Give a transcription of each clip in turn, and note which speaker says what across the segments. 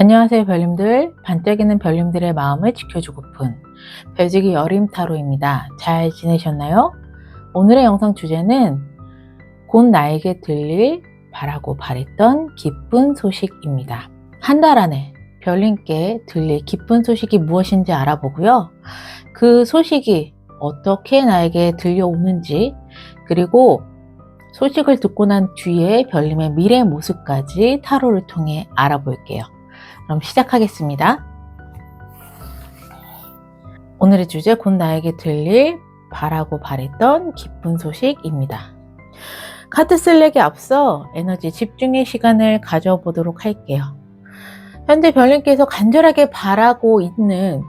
Speaker 1: 안녕하세요 별님들. 반짝이는 별님들의 마음을 지켜주고픈 별지기 여림타로입니다. 잘 지내셨나요? 오늘의 영상 주제는 곧 나에게 들릴 바라고 바랬던 기쁜 소식입니다. 한 달 안에 별님께 들릴 기쁜 소식이 무엇인지 알아보고요. 그 소식이 어떻게 나에게 들려오는지, 그리고 소식을 듣고 난 뒤에 별님의 미래 모습까지 타로를 통해 알아볼게요. 그럼 시작하겠습니다. 오늘의 주제, 곧 나에게 들릴 바라고 바랬던 기쁜 소식입니다. 카드 쓸래기 앞서 에너지 집중의 시간을 가져보도록 할게요. 현재 별님께서 간절하게 바라고 있는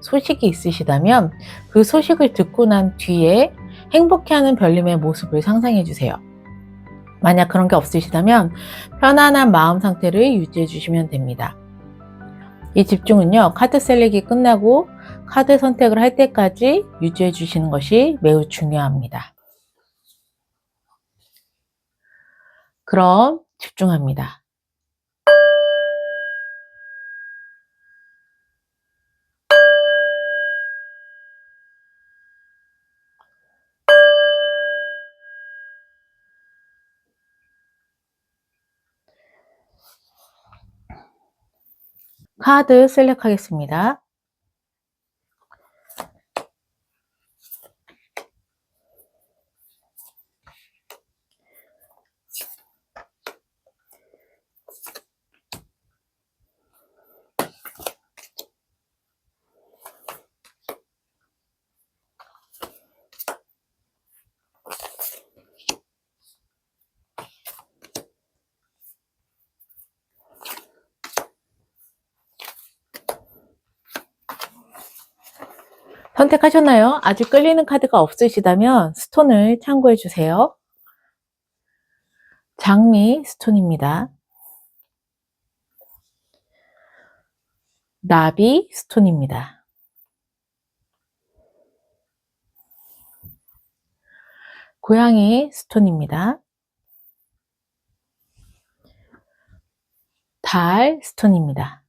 Speaker 1: 소식이 있으시다면 그 소식을 듣고 난 뒤에 행복해하는 별님의 모습을 상상해 주세요. 만약 그런 게 없으시다면 편안한 마음 상태를 유지해 주시면 됩니다. 이 집중은요, 카드 셀렉이 끝나고 카드 선택을 할 때까지 유지해 주시는 것이 매우 중요합니다. 그럼 집중합니다. 카드 셀렉하겠습니다. 선택하셨나요? 아직 끌리는 카드가 없으시다면 스톤을 참고해 주세요. 장미 스톤입니다. 나비 스톤입니다. 고양이 스톤입니다. 달 스톤입니다.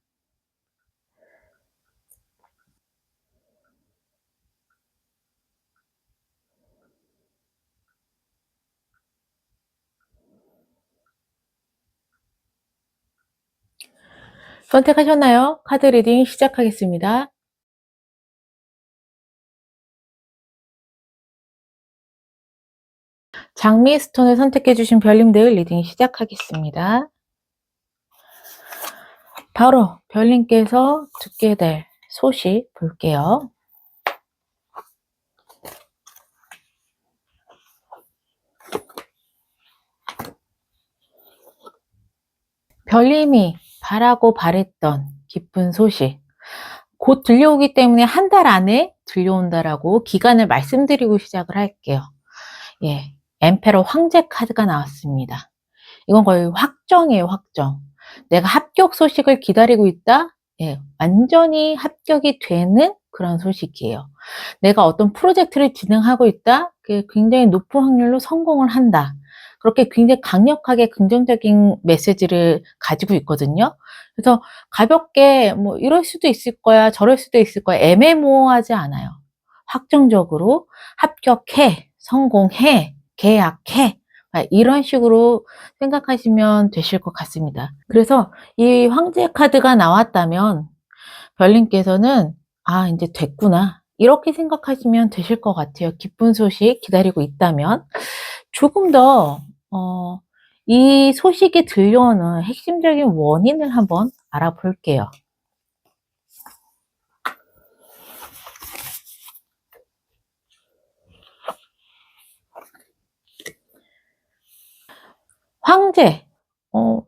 Speaker 1: 선택하셨나요? 카드 리딩 시작하겠습니다. 장미 스톤을 선택해 주신 별님들 리딩 시작하겠습니다. 바로 별님께서 듣게 될 소식 볼게요. 별님이 바라고 바랬던 기쁜 소식, 곧 들려오기 때문에 한 달 안에 들려온다라고 기간을 말씀드리고 시작을 할게요. 예, 엠페러 황제 카드가 나왔습니다. 이건 거의 확정이에요, 확정. 내가 합격 소식을 기다리고 있다? 예, 완전히 합격이 되는 그런 소식이에요. 내가 어떤 프로젝트를 진행하고 있다? 그게 굉장히 높은 확률로 성공을 한다. 그렇게 굉장히 강력하게 긍정적인 메시지를 가지고 있거든요. 그래서 가볍게 뭐 이럴 수도 있을 거야, 저럴 수도 있을 거야, 애매모호하지 않아요. 확정적으로 합격해, 성공해, 계약해, 이런 식으로 생각하시면 되실 것 같습니다. 그래서 이 황제 카드가 나왔다면 별님께서는 아, 이제 됐구나, 이렇게 생각하시면 되실 것 같아요. 기쁜 소식 기다리고 있다면. 조금 더 이 소식이 들려오는 핵심적인 원인을 한번 알아볼게요. 황제,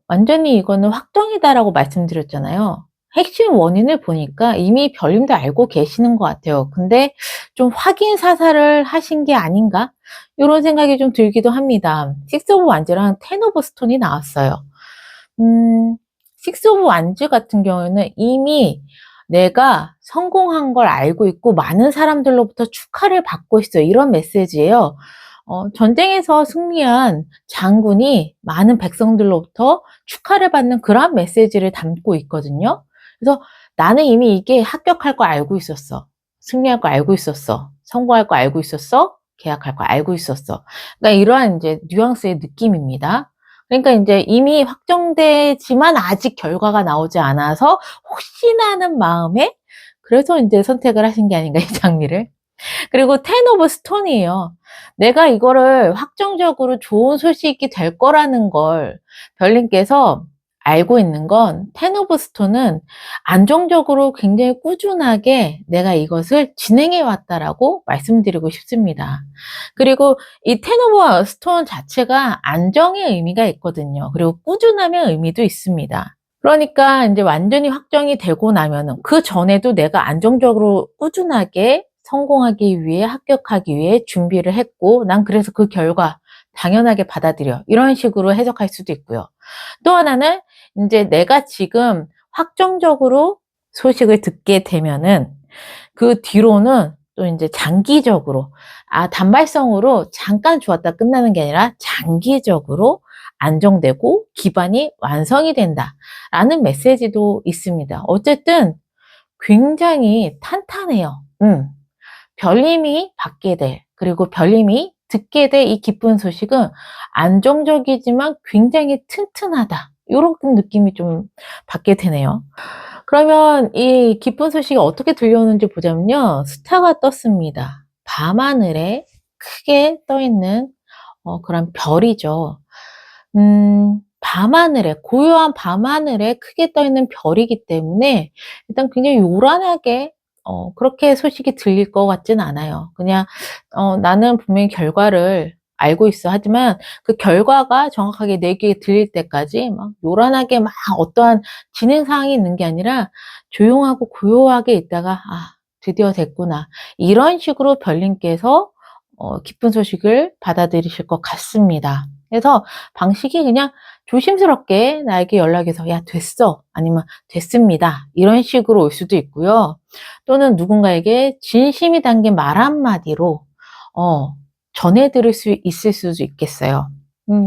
Speaker 1: 완전히 이거는 확정이다라고 말씀드렸잖아요. 핵심 원인을 보니까 이미 별님도 알고 계시는 것 같아요. 근데 좀 확인 사살을 하신 게 아닌가? 이런 생각이 좀 들기도 합니다. 식스 오브 완즈랑 텐 오브 스톤이 나왔어요. 식스 오브 완즈 같은 경우에는 이미 내가 성공한 걸 알고 있고 많은 사람들로부터 축하를 받고 있어요. 이런 메시지예요. 전쟁에서 승리한 장군이 많은 백성들로부터 축하를 받는 그러한 메시지를 담고 있거든요. 그래서 나는 이미 이게 합격할 거 알고 있었어. 승리할 거 알고 있었어. 성공할 거 알고 있었어. 계약할 거 알고 있었어. 그러니까 이러한 이제 뉘앙스의 느낌입니다. 그러니까 이제 이미 확정되지만 아직 결과가 나오지 않아서 혹시나 하는 마음에 그래서 이제 선택을 하신 게 아닌가, 이 장미를. 그리고 텐 오브 스톤이에요. 내가 이거를 확정적으로 좋은 소식이 될 거라는 걸 별님께서 알고 있는 건, 텐 오브 스톤은 안정적으로 굉장히 꾸준하게 내가 이것을 진행해 왔다라고 말씀드리고 싶습니다. 그리고 이 텐 오브 스톤 자체가 안정의 의미가 있거든요. 그리고 꾸준함의 의미도 있습니다. 그러니까 이제 완전히 확정이 되고 나면은 그 전에도 내가 안정적으로 꾸준하게 성공하기 위해, 합격하기 위해 준비를 했고, 난 그래서 그 결과 당연하게 받아들여. 이런 식으로 해석할 수도 있고요. 또 하나는 이제 내가 지금 확정적으로 소식을 듣게 되면은 그 뒤로는 또 이제 장기적으로, 단발성으로 잠깐 좋았다 끝나는 게 아니라 장기적으로 안정되고 기반이 완성이 된다라는 메시지도 있습니다. 어쨌든 굉장히 탄탄해요. 별님이 받게 될, 그리고 별님이 듣게 될 이 기쁜 소식은 안정적이지만 굉장히 튼튼하다, 이런 느낌이 좀 받게 되네요. 그러면 이 기쁜 소식이 어떻게 들려오는지 보자면요. 스타가 떴습니다. 밤하늘에 크게 떠있는 그런 별이죠. 밤하늘에, 고요한 밤하늘에 크게 떠있는 별이기 때문에 일단 굉장히 요란하게 그렇게 소식이 들릴 것 같진 않아요. 그냥 나는 분명히 결과를 알고 있어. 하지만 그 결과가 정확하게 내 귀에 들릴 때까지 막 요란하게 막 어떠한 진행 사항이 있는 게 아니라 조용하고 고요하게 있다가 드디어 됐구나, 이런 식으로 별님께서 기쁜 소식을 받아들이실 것 같습니다. 그래서 방식이 그냥 조심스럽게 나에게 연락해서 야 됐어, 아니면 됐습니다, 이런 식으로 올 수도 있고요. 또는 누군가에게 진심이 담긴 말 한마디로 전해드릴 수 있을 수도 있겠어요.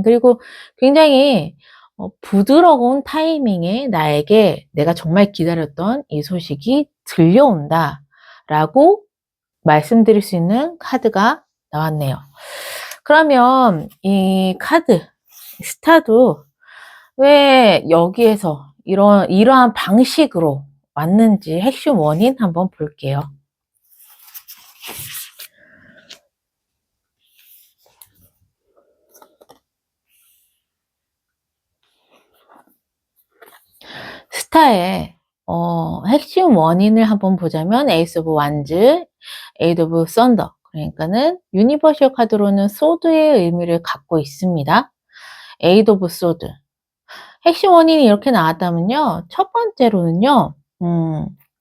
Speaker 1: 그리고 굉장히 부드러운 타이밍에 나에게 내가 정말 기다렸던 이 소식이 들려온다 라고 말씀드릴 수 있는 카드가 나왔네요. 그러면 이 카드 스타도 왜 여기에서 이러한 방식으로 왔는지 핵심 원인 한번 볼게요. 스타의 핵심 원인을 한번 보자면 에이스 오브 완즈, 에이드 오브 썬더, 그러니까는 유니버셜 카드로는 소드의 의미를 갖고 있습니다. 에이드 오브 소드. 핵심 원인이 이렇게 나왔다면요. 첫 번째로는요.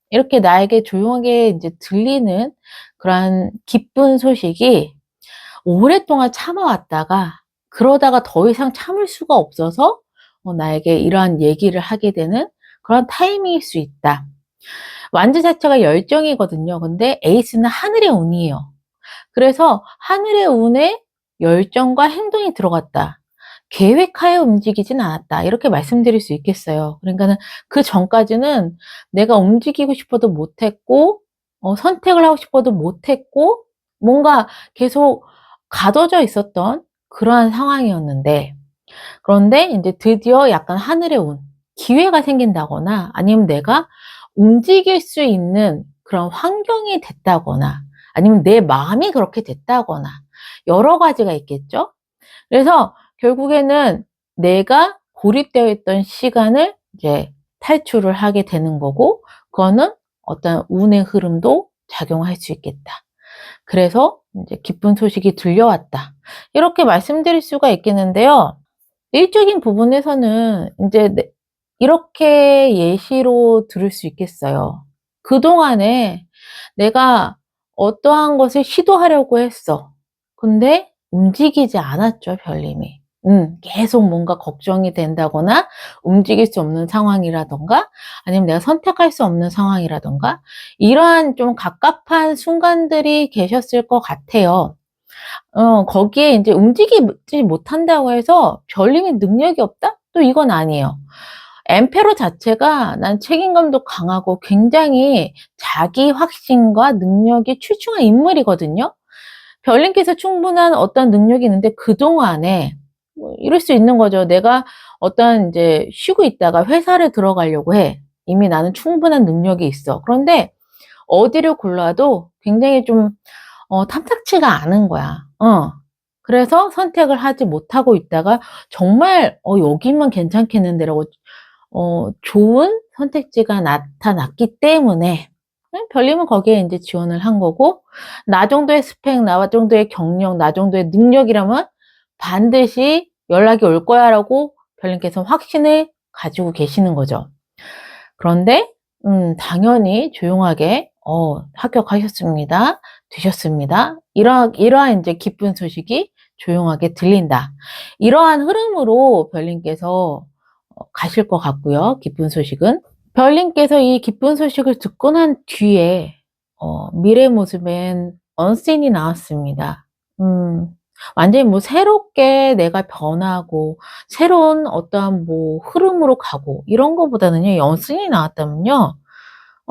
Speaker 1: 이렇게 나에게 조용하게 이제 들리는 그런 기쁜 소식이 오랫동안 참아왔다가 그러다가 더 이상 참을 수가 없어서 나에게 이러한 얘기를 하게 되는 그런 타이밍일 수 있다. 완즈 자체가 열정이거든요. 근데 에이스는 하늘의 운이에요. 그래서 하늘의 운에 열정과 행동이 들어갔다. 계획하여 움직이진 않았다, 이렇게 말씀드릴 수 있겠어요. 그러니까는 그 전까지는 내가 움직이고 싶어도 못했고, 선택을 하고 싶어도 못했고, 뭔가 계속 가둬져 있었던 그러한 상황이었는데, 그런데 이제 드디어 약간 하늘의 운, 기회가 생긴다거나 아니면 내가 움직일 수 있는 그런 환경이 됐다거나 아니면 내 마음이 그렇게 됐다거나 여러 가지가 있겠죠. 그래서 결국에는 내가 고립되어 있던 시간을 이제 탈출을 하게 되는 거고, 그거는 어떤 운의 흐름도 작용할 수 있겠다. 그래서 이제 기쁜 소식이 들려왔다, 이렇게 말씀드릴 수가 있겠는데요. 일적인 부분에서는 이제 이렇게 예시로 들을 수 있겠어요. 그동안에 내가 어떠한 것을 시도하려고 했어. 근데 움직이지 않았죠, 별님이. 계속 뭔가 걱정이 된다거나 움직일 수 없는 상황이라던가 아니면 내가 선택할 수 없는 상황이라던가 이러한 좀 갑갑한 순간들이 계셨을 것 같아요. 거기에 이제 움직이지 못한다고 해서 별님이 능력이 없다? 또 이건 아니에요. 엠페로 자체가 난 책임감도 강하고 굉장히 자기 확신과 능력이 출중한 인물이거든요. 별님께서 충분한 어떤 능력이 있는데 그동안에 뭐 이럴 수 있는 거죠. 내가 어떤 이제 쉬고 있다가 회사를 들어가려고 해. 이미 나는 충분한 능력이 있어. 그런데 어디를 골라도 굉장히 좀 탐탁치가 않은 거야. 그래서 선택을 하지 못하고 있다가 정말 여기면 괜찮겠는데라고 좋은 선택지가 나타났기 때문에 별님은 거기에 이제 지원을 한 거고, 나 정도의 스펙, 나 정도의 경력, 나 정도의 능력이라면 반드시 연락이 올 거야라고 별님께서 확신을 가지고 계시는 거죠. 그런데 당연히 조용하게 합격하셨습니다. 되셨습니다. 이러한 이제 기쁜 소식이 조용하게 들린다. 이러한 흐름으로 별님께서 가실 것 같고요. 기쁜 소식은. 별님께서 이 기쁜 소식을 듣고 난 뒤에 미래 모습엔 언씬이 나왔습니다. 완전히 뭐 새롭게 내가 변하고 새로운 어떠한 뭐 흐름으로 가고 이런 거보다는요, 언씬이 나왔다면요,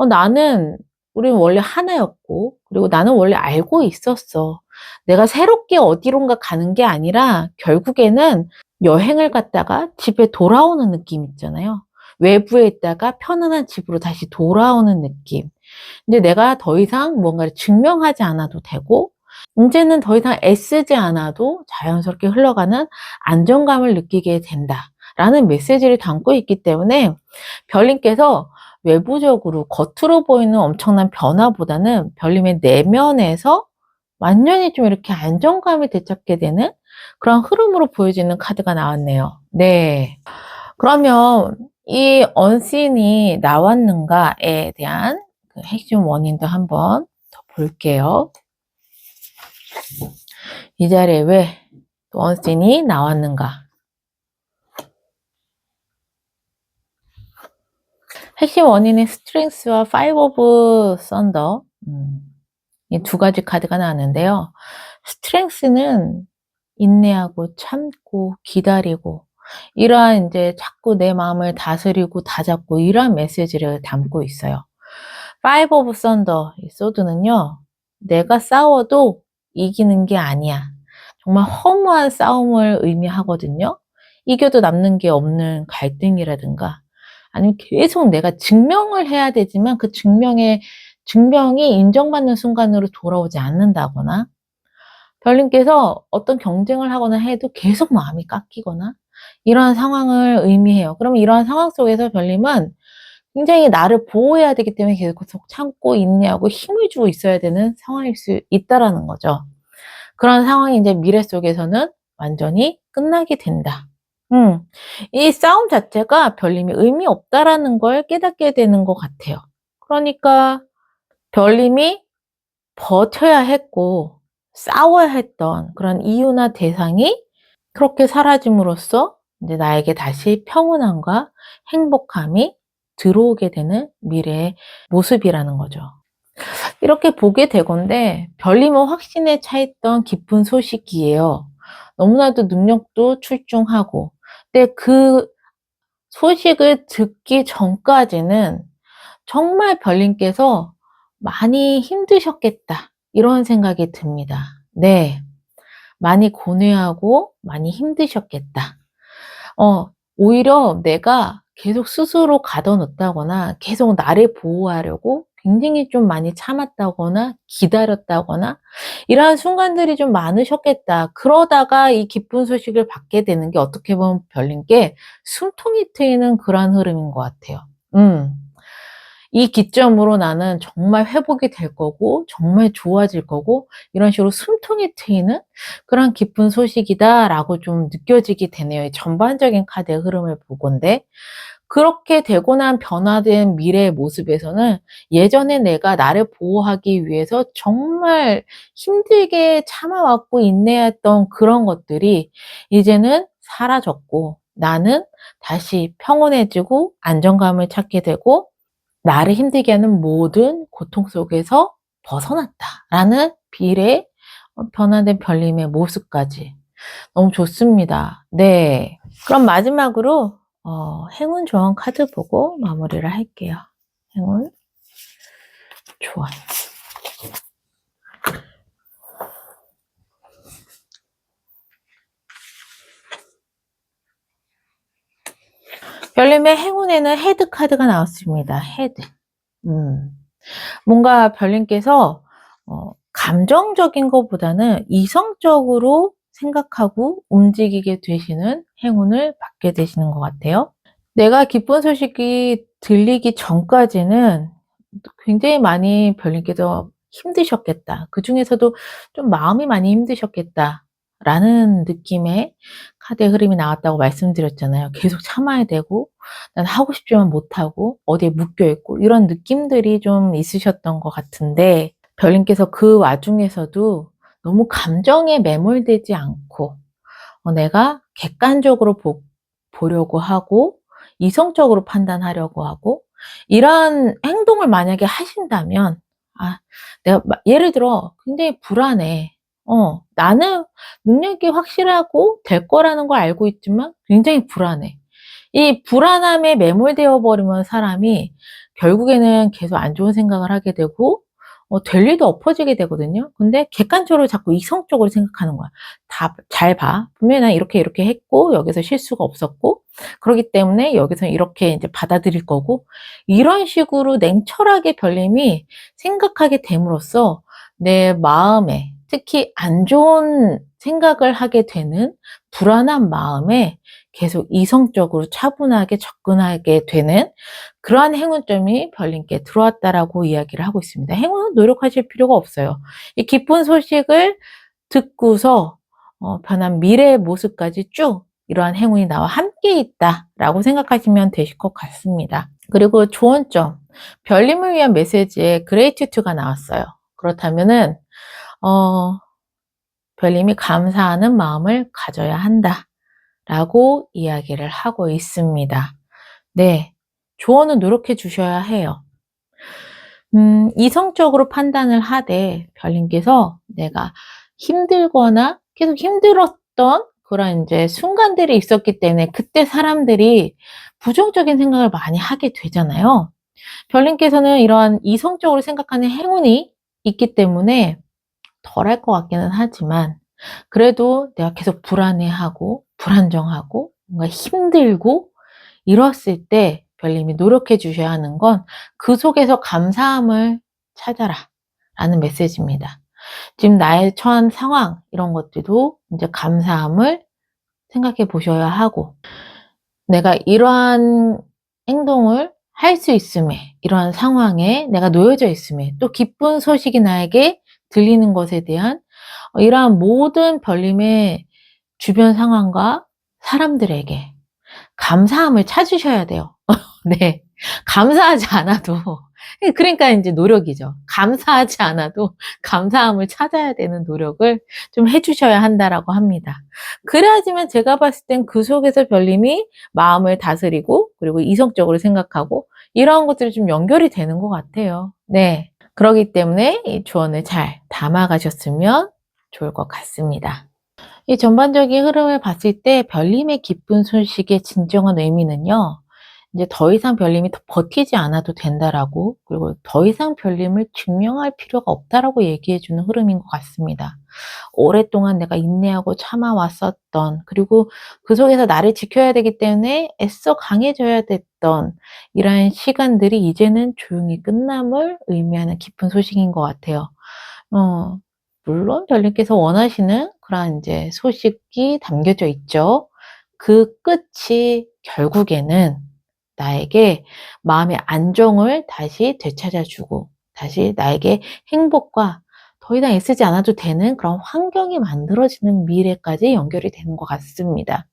Speaker 1: 나는 우리는 원래 하나였고, 그리고 나는 원래 알고 있었어. 내가 새롭게 어디론가 가는 게 아니라 결국에는 여행을 갔다가 집에 돌아오는 느낌 있잖아요. 외부에 있다가 편안한 집으로 다시 돌아오는 느낌. 근데 내가 더 이상 뭔가를 증명하지 않아도 되고, 이제는 더 이상 애쓰지 않아도 자연스럽게 흘러가는 안정감을 느끼게 된다. 라는 메시지를 담고 있기 때문에 별님께서 외부적으로 겉으로 보이는 엄청난 변화보다는 별님의 내면에서 완전히 좀 이렇게 안정감을 되찾게 되는 그런 흐름으로 보여지는 카드가 나왔네요. 네. 그러면 이 언씬이 나왔는가에 대한 그 핵심 원인도 한번 더 볼게요. 이 자리에 왜 언씬이 나왔는가? 핵심 원인은 스트렝스와 파이브 오브 썬더, 이 두 가지 카드가 나왔는데요. 스트렝스는 인내하고 참고 기다리고 이러한 이제 자꾸 내 마음을 다스리고 다잡고 이러한 메시지를 담고 있어요. 파이브 오브 썬더, 이 소드는요, 내가 싸워도 이기는 게 아니야. 정말 허무한 싸움을 의미하거든요. 이겨도 남는 게 없는 갈등이라든가, 아니면 계속 내가 증명을 해야 되지만 그 증명이 인정받는 순간으로 돌아오지 않는다거나, 별님께서 어떤 경쟁을 하거나 해도 계속 마음이 깎이거나 이러한 상황을 의미해요. 그러면 이러한 상황 속에서 별님은 굉장히 나를 보호해야 되기 때문에 계속 참고 인내하고 힘을 주고 있어야 되는 상황일 수 있다라는 거죠. 그런 상황이 이제 미래 속에서는 완전히 끝나게 된다. 이 싸움 자체가 별님이 의미 없다라는 걸 깨닫게 되는 것 같아요. 그러니까 별님이 버텨야 했고 싸워야 했던 그런 이유나 대상이 그렇게 사라짐으로써 이제 나에게 다시 평온함과 행복함이 들어오게 되는 미래의 모습이라는 거죠. 이렇게 보게 되건데 별님은 확신에 차있던 기쁜 소식이에요. 너무나도 능력도 출중하고, 근데 그 소식을 듣기 전까지는 정말 별님께서 많이 힘드셨겠다, 이런 생각이 듭니다. 네, 많이 고뇌하고 많이 힘드셨겠다. 오히려 내가 계속 스스로 가둬놓다거나 계속 나를 보호하려고 굉장히 좀 많이 참았다거나 기다렸다거나 이러한 순간들이 좀 많으셨겠다. 그러다가 이 기쁜 소식을 받게 되는 게 어떻게 보면 별님께 숨통이 트이는 그런 흐름인 것 같아요. 이 기점으로 나는 정말 회복이 될 거고 정말 좋아질 거고 이런 식으로 숨통이 트이는 그런 기쁜 소식이다라고 좀 느껴지게 되네요. 이 전반적인 카드의 흐름을 보건데, 그렇게 되고 난 변화된 미래의 모습에서는 예전에 내가 나를 보호하기 위해서 정말 힘들게 참아왔고 인내했던 그런 것들이 이제는 사라졌고 나는 다시 평온해지고 안정감을 찾게 되고 나를 힘들게 하는 모든 고통 속에서 벗어났다라는 비례 변화된 별님의 모습까지 너무 좋습니다. 네. 그럼 마지막으로 행운 조언 카드 보고 마무리를 할게요. 행운 조언. 별님의 행운에는 헤드 카드가 나왔습니다. 헤드. 뭔가 별님께서 감정적인 것보다는 이성적으로 생각하고 움직이게 되시는 행운을 받게 되시는 것 같아요. 내가 기쁜 소식이 들리기 전까지는 굉장히 많이 별님께서 힘드셨겠다. 그중에서도 좀 마음이 많이 힘드셨겠다. 라는 느낌의 카드의 흐름이 나왔다고 말씀드렸잖아요. 계속 참아야 되고, 난 하고 싶지만 못하고, 어디에 묶여있고, 이런 느낌들이 좀 있으셨던 것 같은데, 별님께서 그 와중에서도 너무 감정에 매몰되지 않고, 내가 객관적으로 보려고 하고, 이성적으로 판단하려고 하고, 이런 행동을 만약에 하신다면, 내가 예를 들어 굉장히 불안해. 나는 능력이 확실하고 될 거라는 걸 알고 있지만 굉장히 불안해. 이 불안함에 매몰되어 버리면 사람이 결국에는 계속 안 좋은 생각을 하게 되고 될 일도 엎어지게 되거든요. 근데 객관적으로 자꾸 이성적으로 생각하는 거야. 다 잘 봐. 분명히 난 이렇게 이렇게 했고 여기서 실수가 없었고 그렇기 때문에 여기서 이렇게 이제 받아들일 거고 이런 식으로 냉철하게 별님이 생각하게 됨으로써 내 마음에 특히 안 좋은 생각을 하게 되는 불안한 마음에 계속 이성적으로 차분하게 접근하게 되는 그러한 행운점이 별님께 들어왔다라고 이야기를 하고 있습니다. 행운은 노력하실 필요가 없어요. 이 기쁜 소식을 듣고서 변한 미래의 모습까지 쭉 이러한 행운이 나와 함께 있다라고 생각하시면 되실 것 같습니다. 그리고 좋은 점, 별님을 위한 메시지에 그레이티튜드가 나왔어요. 그렇다면은 별님이 감사하는 마음을 가져야 한다 라고 이야기를 하고 있습니다. 네, 조언은 노력해 주셔야 해요. 이성적으로 판단을 하되 별님께서 내가 힘들거나 계속 힘들었던 그런 이제 순간들이 있었기 때문에 그때 사람들이 부정적인 생각을 많이 하게 되잖아요. 별님께서는 이러한 이성적으로 생각하는 행운이 있기 때문에 덜할 것 같기는 하지만 그래도 내가 계속 불안해하고 불안정하고 뭔가 힘들고 이랬을 때 별님이 노력해 주셔야 하는 건 그 속에서 감사함을 찾아라 라는 메시지입니다. 지금 나의 처한 상황 이런 것들도 이제 감사함을 생각해 보셔야 하고 내가 이러한 행동을 할 수 있음에 이러한 상황에 내가 놓여져 있음에 또 기쁜 소식이 나에게 들리는 것에 대한 이러한 모든 별님의 주변 상황과 사람들에게 감사함을 찾으셔야 돼요. 네. 감사하지 않아도 그러니까 인제 노력이죠. 감사하지 않아도 감사함을 찾아야 되는 노력을 좀 해 주셔야 한다라고 합니다. 그래야지만 제가 봤을 땐 그 속에서 별님이 마음을 다스리고 그리고 이성적으로 생각하고 이러한 것들이 좀 연결이 되는 것 같아요. 네. 그러기 때문에 이 조언을 잘 담아 가셨으면 좋을 것 같습니다. 이 전반적인 흐름을 봤을 때 별님의 기쁜 소식의 진정한 의미는요. 이제 더 이상 별님이 더 버티지 않아도 된다라고 그리고 더 이상 별님을 증명할 필요가 없다라고 얘기해 주는 흐름인 것 같습니다. 오랫동안 내가 인내하고 참아왔었던 그리고 그 속에서 나를 지켜야 되기 때문에 애써 강해져야 됐던 이러한 시간들이 이제는 조용히 끝남을 의미하는 기쁜 소식인 것 같아요. 물론 별님께서 원하시는 그러한 이제 소식이 담겨져 있죠. 그 끝이 결국에는 나에게 마음의 안정을 다시 되찾아 주고 다시 나에게 행복과 더 이상 애쓰지 않아도 되는 그런 환경이 만들어지는 미래까지 연결이 되는 것 같습니다.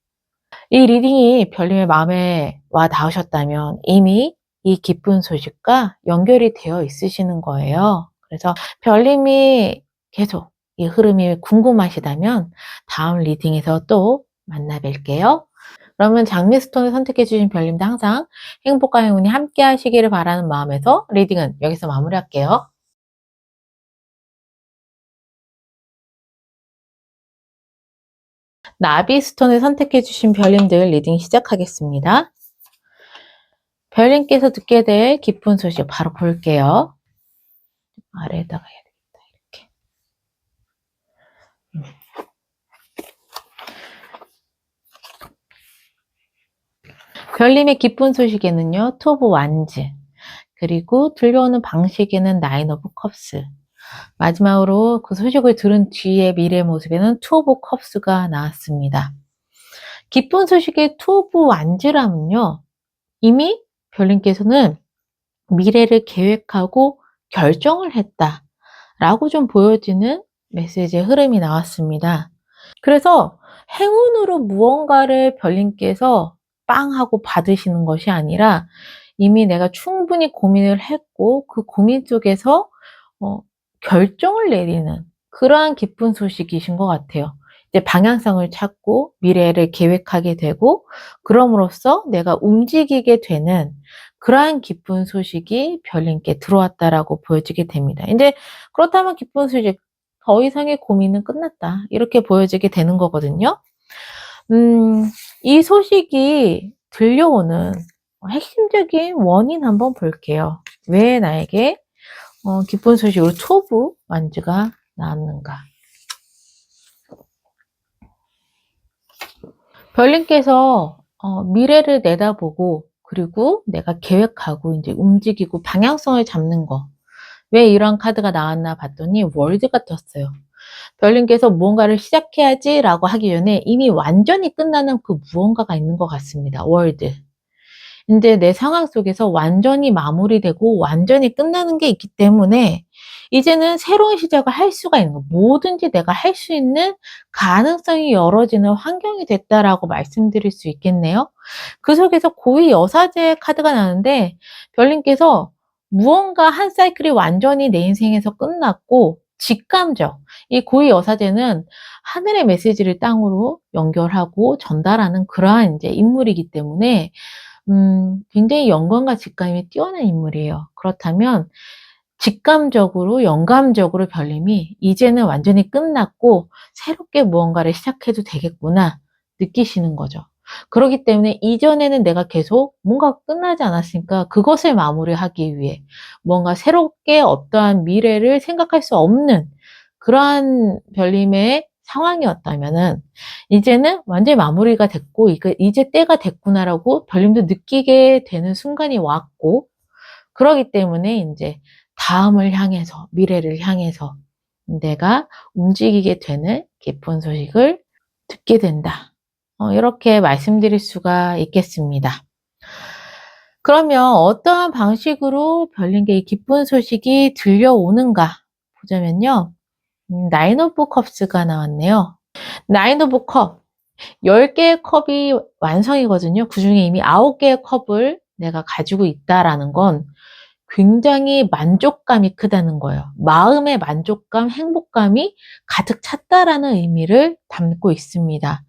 Speaker 1: 이 리딩이 별님의 마음에 와 닿으셨다면 이미 이 기쁜 소식과 연결이 되어 있으시는 거예요. 그래서 별님이 계속 이 흐름이 궁금하시다면 다음 리딩에서 또 만나 뵐게요. 그러면 장미스톤을 선택해 주신 별님도 항상 행복과 행운이 함께 하시기를 바라는 마음에서 리딩은 여기서 마무리할게요. 나비스톤을 선택해 주신 별님들 리딩 시작하겠습니다. 별님께서 듣게 될 기쁜 소식 바로 볼게요. 아래에다가 해야 되겠다. 이렇게. 별님의 기쁜 소식에는요, 투 오브 완즈, 그리고 들려오는 방식에는 나인 오브 컵스, 마지막으로 그 소식을 들은 뒤에 미래의 모습에는 투 오브 컵스가 나왔습니다. 기쁜 소식의 투 오브 완즈라면요, 이미 별님께서는 미래를 계획하고 결정을 했다 라고 좀 보여지는 메시지의 흐름이 나왔습니다. 그래서 행운으로 무언가를 별님께서 빵 하고 받으시는 것이 아니라 이미 내가 충분히 고민을 했고 그 고민 속에서 결정을 내리는 그러한 기쁜 소식이신 것 같아요. 이제 방향성을 찾고 미래를 계획하게 되고 그럼으로써 내가 움직이게 되는 그러한 기쁜 소식이 별님께 들어왔다라고 보여지게 됩니다. 이제 그렇다면 기쁜 소식, 더 이상의 고민은 끝났다. 이렇게 보여지게 되는 거거든요. 이 소식이 들려오는 핵심적인 원인 한번 볼게요. 왜 나에게 기쁜 소식으로 투 오브 완즈가 나왔는가. 별님께서 미래를 내다보고 그리고 내가 계획하고 이제 움직이고 방향성을 잡는 거. 왜 이런 카드가 나왔나 봤더니 월드가 떴어요. 별님께서 무언가를 시작해야지 라고 하기 전에 이미 완전히 끝나는 그 무언가가 있는 것 같습니다. 월드. 이제 내 상황 속에서 완전히 마무리되고 완전히 끝나는 게 있기 때문에 이제는 새로운 시작을 할 수가 있는 거, 뭐든지 내가 할 수 있는 가능성이 열어지는 환경이 됐다라고 말씀드릴 수 있겠네요. 그 속에서 고위 여사제 카드가 나는데 별님께서 무언가 한 사이클이 완전히 내 인생에서 끝났고 직감적, 이 고위 여사제는 하늘의 메시지를 땅으로 연결하고 전달하는 그러한 이제 인물이기 때문에 굉장히 영감과 직감이 뛰어난 인물이에요. 그렇다면 직감적으로 영감적으로 별님이 이제는 완전히 끝났고 새롭게 무언가를 시작해도 되겠구나 느끼시는 거죠. 그렇기 때문에 이전에는 내가 계속 뭔가 끝나지 않았으니까 그것을 마무리하기 위해 뭔가 새롭게 어떠한 미래를 생각할 수 없는 그러한 별님의 상황이었다면은 이제는 완전히 마무리가 됐고 이제 때가 됐구나라고 별님도 느끼게 되는 순간이 왔고, 그러기 때문에 이제 다음을 향해서 미래를 향해서 내가 움직이게 되는 기쁜 소식을 듣게 된다. 이렇게 말씀드릴 수가 있겠습니다. 그러면 어떠한 방식으로 별님께 이 기쁜 소식이 들려오는가 보자면요. 나인 오브 컵스가 나왔네요. 나인 오브 컵, 10개의 컵이 완성이거든요. 그 중에 이미 9개의 컵을 내가 가지고 있다라는 건 굉장히 만족감이 크다는 거예요. 마음의 만족감, 행복감이 가득 찼다라는 의미를 담고 있습니다.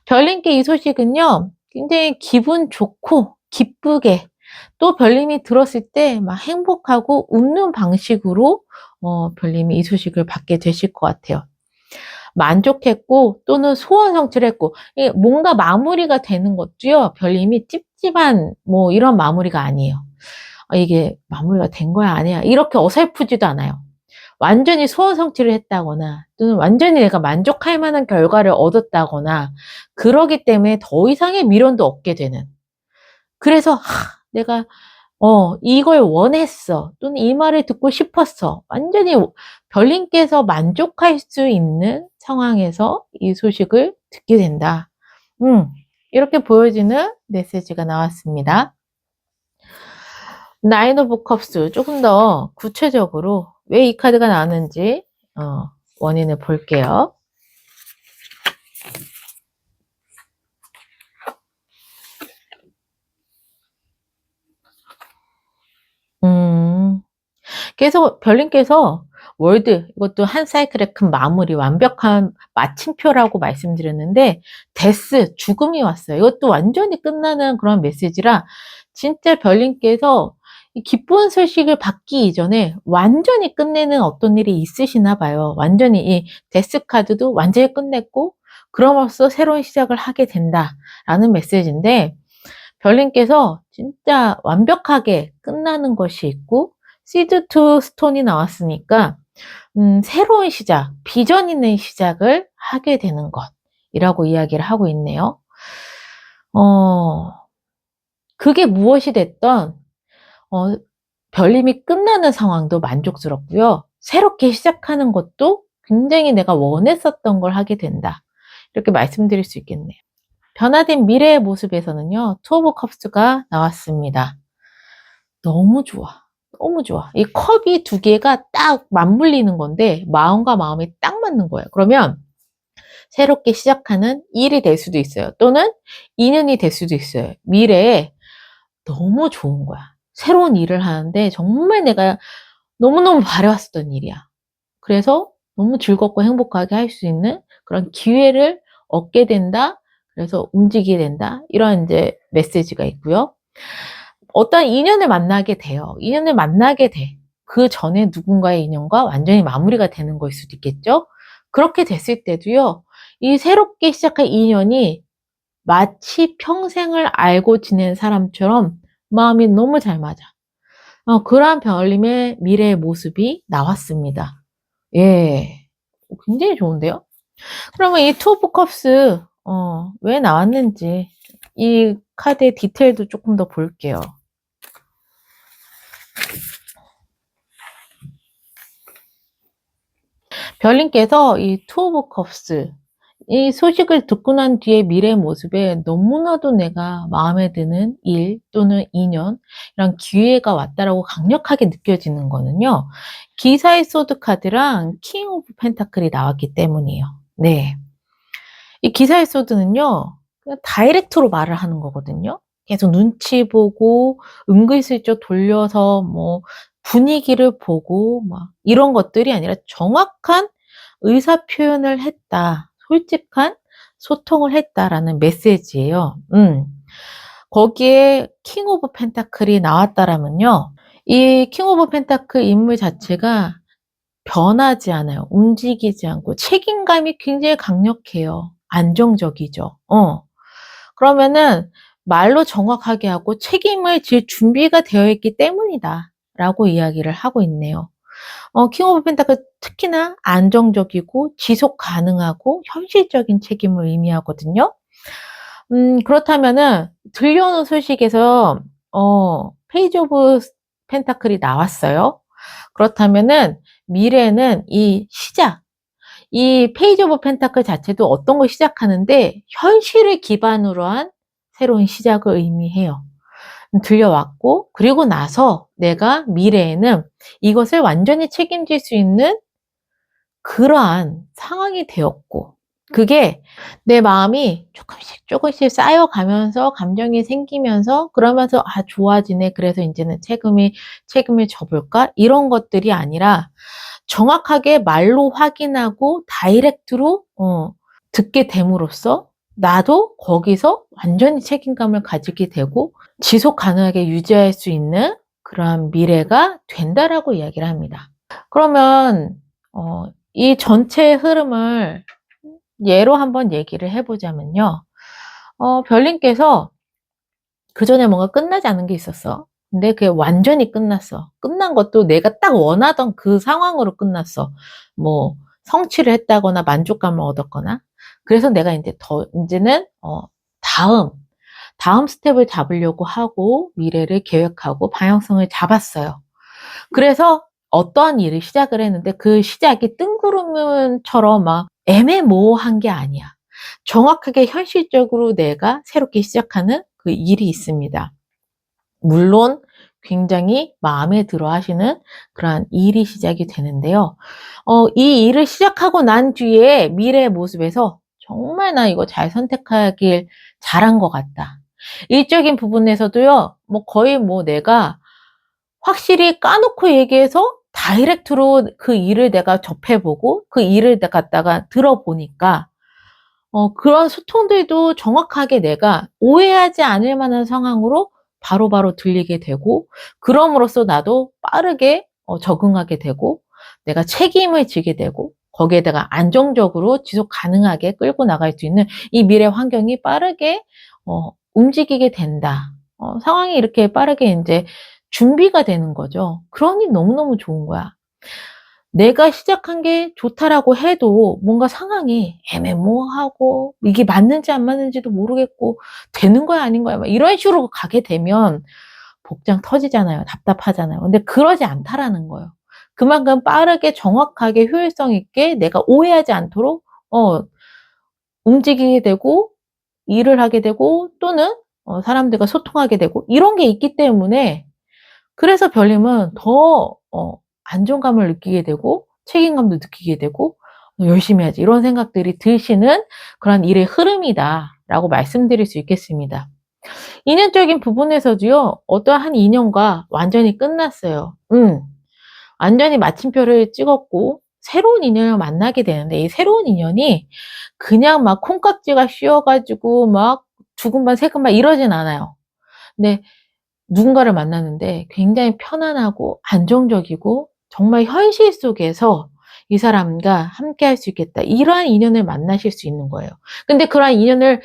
Speaker 1: 별님께 이 소식은요, 굉장히 기분 좋고 기쁘게, 또 별님이 들었을 때 막 행복하고 웃는 방식으로 별님이 이 소식을 받게 되실 것 같아요. 만족했고 또는 소원 성취했고, 뭔가 마무리가 되는 것도요, 별님이 찝찝한 뭐 이런 마무리가 아니에요. 이게 마무리가 된 거야 아니야 이렇게 어설프지도 않아요. 완전히 소원 성취를 했다거나 또는 완전히 내가 만족할 만한 결과를 얻었다거나 그러기 때문에 더 이상의 미련도 없게 되는, 그래서 내가 이걸 원했어 또는 이 말을 듣고 싶었어, 완전히 별님께서 만족할 수 있는 상황에서 이 소식을 듣게 된다. 이렇게 보여지는 메시지가 나왔습니다. 나인 오브 컵스, 조금 더 구체적으로 왜 이 카드가 나왔는지 원인을 볼게요. 그래서 별님께서 월드, 이것도 한 사이클의 큰 마무리, 완벽한 마침표라고 말씀드렸는데 데스, 죽음이 왔어요. 이것도 완전히 끝나는 그런 메시지라 진짜 별님께서 이 기쁜 소식을 받기 이전에 완전히 끝내는 어떤 일이 있으시나 봐요. 완전히 이 데스 카드도 완전히 끝냈고 그럼으로써 새로운 시작을 하게 된다라는 메시지인데, 별님께서 진짜 완벽하게 끝나는 것이 있고 시드 투 스톤이 나왔으니까 새로운 시작, 비전 있는 시작을 하게 되는 것이라고 이야기를 하고 있네요. 그게 무엇이 됐던 별님이 끝나는 상황도 만족스럽고요. 새롭게 시작하는 것도 굉장히 내가 원했었던 걸 하게 된다. 이렇게 말씀드릴 수 있겠네요. 변화된 미래의 모습에서는요, 투 오브 컵스가 나왔습니다. 너무 좋아. 너무 좋아. 이 컵이 두 개가 딱 맞물리는 건데 마음과 마음이 딱 맞는 거예요. 그러면 새롭게 시작하는 일이 될 수도 있어요. 또는 인연이 될 수도 있어요. 미래에 너무 좋은 거야. 새로운 일을 하는데 정말 내가 너무너무 바래왔었던 일이야. 그래서 너무 즐겁고 행복하게 할 수 있는 그런 기회를 얻게 된다. 그래서 움직이게 된다. 이런 이제 메시지가 있고요. 어떤 인연을 만나게 돼요. 인연을 만나게 돼. 그 전에 누군가의 인연과 완전히 마무리가 되는 거일 수도 있겠죠. 그렇게 됐을 때도요, 이 새롭게 시작한 인연이 마치 평생을 알고 지낸 사람처럼 마음이 너무 잘 맞아. 그러한 별님의 미래의 모습이 나왔습니다. 예. 굉장히 좋은데요? 그러면 이 투 오브 컵스, 왜 나왔는지 이 카드의 디테일도 조금 더 볼게요. 별님께서 이 투 오브 컵스, 이 소식을 듣고 난 뒤에 미래의 모습에 너무나도 내가 마음에 드는 일 또는 인연, 이런 기회가 왔다라고 강력하게 느껴지는 거는요, 기사의 소드 카드랑 킹 오브 펜타클이 나왔기 때문이에요. 네. 이 기사의 소드는요, 그냥 다이렉트로 말을 하는 거거든요. 계속 눈치 보고 은근슬쩍 돌려서 뭐 분위기를 보고 막 이런 것들이 아니라 정확한 의사 표현을 했다. 솔직한 소통을 했다라는 메시지예요. 거기에 킹 오브 펜타클이 나왔다라면요, 이 킹 오브 펜타클 인물 자체가 변하지 않아요. 움직이지 않고 책임감이 굉장히 강력해요. 안정적이죠. 그러면은 말로 정확하게 하고 책임을 질 준비가 되어 있기 때문이다 라고 이야기를 하고 있네요. 킹 오브 펜타클 특히나 안정적이고 지속 가능하고 현실적인 책임을 의미하거든요. 그렇다면은 들려오는 소식에서 페이지 오브 펜타클이 나왔어요. 그렇다면은 미래는 이 시작, 이 페이지 오브 펜타클 자체도 어떤 걸 시작하는데 현실을 기반으로 한 새로운 시작을 의미해요. 들려왔고, 그리고 나서 내가 미래에는 이것을 완전히 책임질 수 있는 그러한 상황이 되었고, 그게 내 마음이 조금씩 조금씩 쌓여가면서 감정이 생기면서 그러면서 좋아지네. 그래서 이제는 책임을 져볼까? 이런 것들이 아니라 정확하게 말로 확인하고 다이렉트로 듣게 됨으로써 나도 거기서 완전히 책임감을 가지게 되고 지속 가능하게 유지할 수 있는 그러한 미래가 된다라고 이야기를 합니다. 그러면 이 전체 흐름을 예로 한번 얘기를 해보자면요. 별님께서 그 전에 뭔가 끝나지 않은 게 있었어. 근데 그게 완전히 끝났어. 끝난 것도 내가 딱 원하던 그 상황으로 끝났어. 뭐 성취를 했다거나 만족감을 얻었거나. 그래서 내가 이제는 다음 스텝을 잡으려고 하고 미래를 계획하고 방향성을 잡았어요. 그래서 어떠한 일을 시작을 했는데 그 시작이 뜬구름처럼 막 애매모호한 게 아니야. 정확하게 현실적으로 내가 새롭게 시작하는 그 일이 있습니다. 물론 굉장히 마음에 들어 하시는 그러한 일이 시작이 되는데요. 이 일을 시작하고 난 뒤에 미래의 모습에서 정말 나 이거 잘 선택하길 잘한 것 같다. 일적인 부분에서도요, 거의 내가 확실히 까놓고 얘기해서 다이렉트로 그 일을 내가 접해보고 그 일을 갖다가 들어보니까 그런 소통들도 정확하게 내가 오해하지 않을 만한 상황으로 바로바로 들리게 되고 그럼으로써 나도 빠르게 적응하게 되고 내가 책임을 지게 되고 거기에다가 안정적으로 지속 가능하게 끌고 나갈 수 있는 이 미래 환경이 빠르게 움직이게 된다. 상황이 이렇게 빠르게 이제 준비가 되는 거죠. 그러니 너무너무 좋은 거야. 내가 시작한 게 좋다라고 해도 뭔가 상황이 애매모호하고 이게 맞는지 안 맞는지도 모르겠고 되는 거야 아닌 거야 막 이런 식으로 가게 되면 복장 터지잖아요. 답답하잖아요. 근데 그러지 않다라는 거예요. 그만큼 빠르게 정확하게 효율성 있게 내가 오해하지 않도록 움직이게 되고 일을 하게 되고 또는 사람들과 소통하게 되고 이런 게 있기 때문에 그래서 별님은 더 안정감을 느끼게 되고 책임감도 느끼게 되고 '열심히 해야지.' 이런 생각들이 드시는 그런 일의 흐름이다라고 말씀드릴 수 있겠습니다. 인연적인 부분에서도요. 어떠한 인연과 완전히 끝났어요. 완전히 마침표를 찍었고 새로운 인연을 만나게 되는데 이 새로운 인연이 그냥 막 콩깍지가 씌어 가지고 막 두근반 세근반 이러진 않아요. 근데 누군가를 만났는데 굉장히 편안하고 안정적이고 정말 현실 속에서 '이 사람과 함께할 수 있겠다.' 이러한 인연을 만나실 수 있는 거예요. 근데 그러한 인연을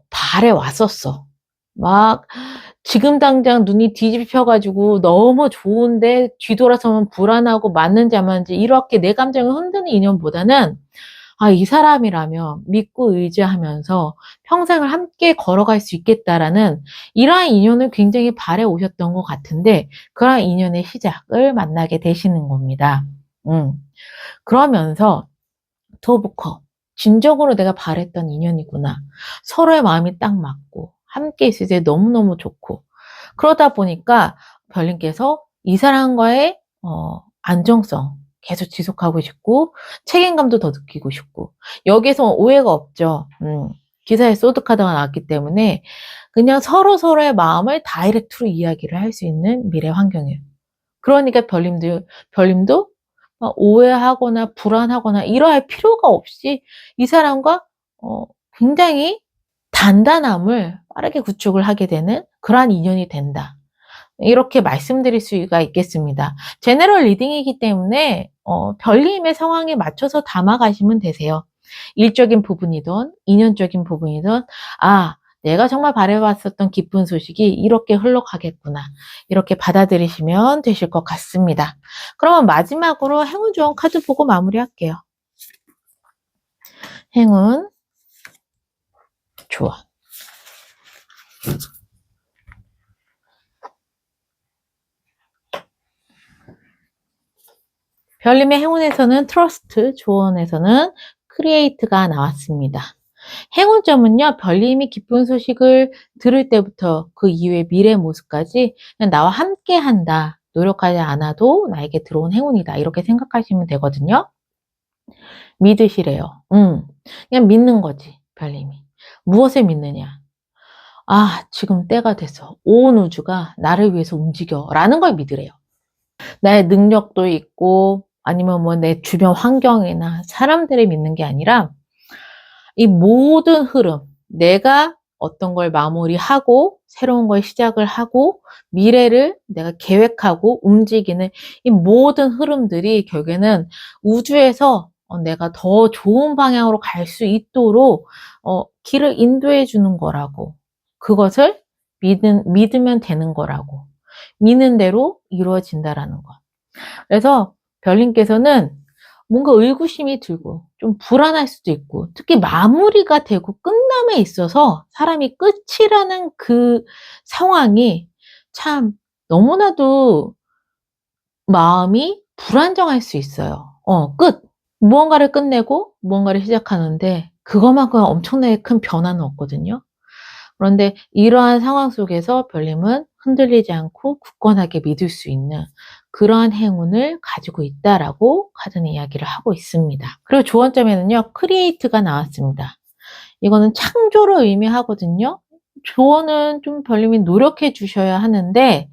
Speaker 1: 바래 왔었어. 막 지금 당장 눈이 뒤집혀 가지고 너무 좋은데 뒤돌아서면 불안하고 맞는지 안 맞는지 이렇게 내 감정을 흔드는 인연보다는 '아 이 사람이라면 믿고 의지하면서 평생을 함께 걸어갈 수 있겠다.'라는 이러한 인연을 굉장히 바래 오셨던 것 같은데 그러한 인연의 시작을 만나게 되시는 겁니다. 음. 그러면서 더부커 '진정으로 내가 바랬던 인연이구나. 서로의 마음이 딱 맞고 함께 있을 때 너무너무 좋고' 그러다 보니까 별님께서 이 사람과의 안정성 계속 지속하고 싶고 책임감도 더 느끼고 싶고 여기에서 오해가 없죠. 기사에 소드카드가 나왔기 때문에 그냥 서로서로의 마음을 다이렉트로 이야기를 할 수 있는 미래 환경이에요. 그러니까 별님도 오해하거나 불안하거나 이러할 필요가 없이 이 사람과 굉장히 단단함을 빠르게 구축을 하게 되는 그러한 인연이 된다. 이렇게 말씀드릴 수가 있겠습니다. 제너럴 리딩이기 때문에 별님의 상황에 맞춰서 담아가시면 되세요. 일적인 부분이든 인연적인 부분이든 '아 내가 정말 바라왔었던 기쁜 소식이 이렇게 흘러가겠구나.' 이렇게 받아들이시면 되실 것 같습니다. 그러면 마지막으로 행운 조언 카드 보고 마무리할게요. 행운 조언. 별님의 행운에서는 트러스트, 조언에서는 크리에이트가 나왔습니다. 행운점은요, 별님이 기쁜 소식을 들을 때부터 그 이후의 미래 모습까지 그냥 나와 함께 한다. 노력하지 않아도 나에게 들어온 행운이다. 이렇게 생각하시면 되거든요. 믿으시래요. 그냥 믿는 거지, 별님이. 무엇을 믿느냐? 아, 지금 때가 됐어. 온 우주가 나를 위해서 움직여. 라는 걸 믿으래요. 나의 능력도 있고, 아니면 뭐 내 주변 환경이나 사람들을 믿는 게 아니라, 이 모든 흐름, 내가 어떤 걸 마무리하고, 새로운 걸 시작을 하고, 미래를 내가 계획하고 움직이는 이 모든 흐름들이 결국에는 우주에서 내가 더 좋은 방향으로 갈 수 있도록 길을 인도해 주는 거라고. 그것을 믿으면 되는 거라고. 믿는 대로 이루어진다라는 것. 그래서 별님께서는 뭔가 의구심이 들고 좀 불안할 수도 있고 특히 마무리가 되고 끝남에 있어서 사람이 끝이라는 그 상황이 참 너무나도 마음이 불안정할 수 있어요. 끝. 무언가를 끝내고 무언가를 시작하는데 그것만큼 엄청나게 큰 변화는 없거든요. 그런데 이러한 상황 속에서 별님은 흔들리지 않고 굳건하게 믿을 수 있는 그러한 행운을 가지고 있다라고 카드는 이야기를 하고 있습니다. 그리고 조언점에는요, 크리에이트가 나왔습니다. 이거는 창조를 의미하거든요. 조언은 좀 별님이 노력해 주셔야 하는데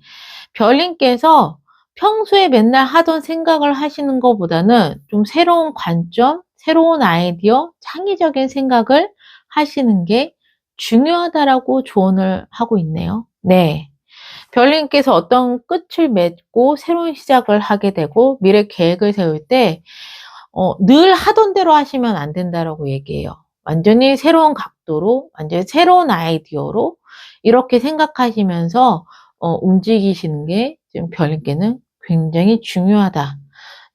Speaker 1: 별님께서 평소에 맨날 하던 생각을 하시는 것보다는 좀 새로운 관점, 새로운 아이디어, 창의적인 생각을 하시는 게 중요하다라고 조언을 하고 있네요. 네. 별님께서 어떤 끝을 맺고 새로운 시작을 하게 되고 미래 계획을 세울 때 늘 하던 대로 하시면 안 된다라고 얘기해요. 완전히 새로운 각도로, 완전히 새로운 아이디어로 이렇게 생각하시면서 움직이시는 게 지금 별님께는 굉장히 중요하다.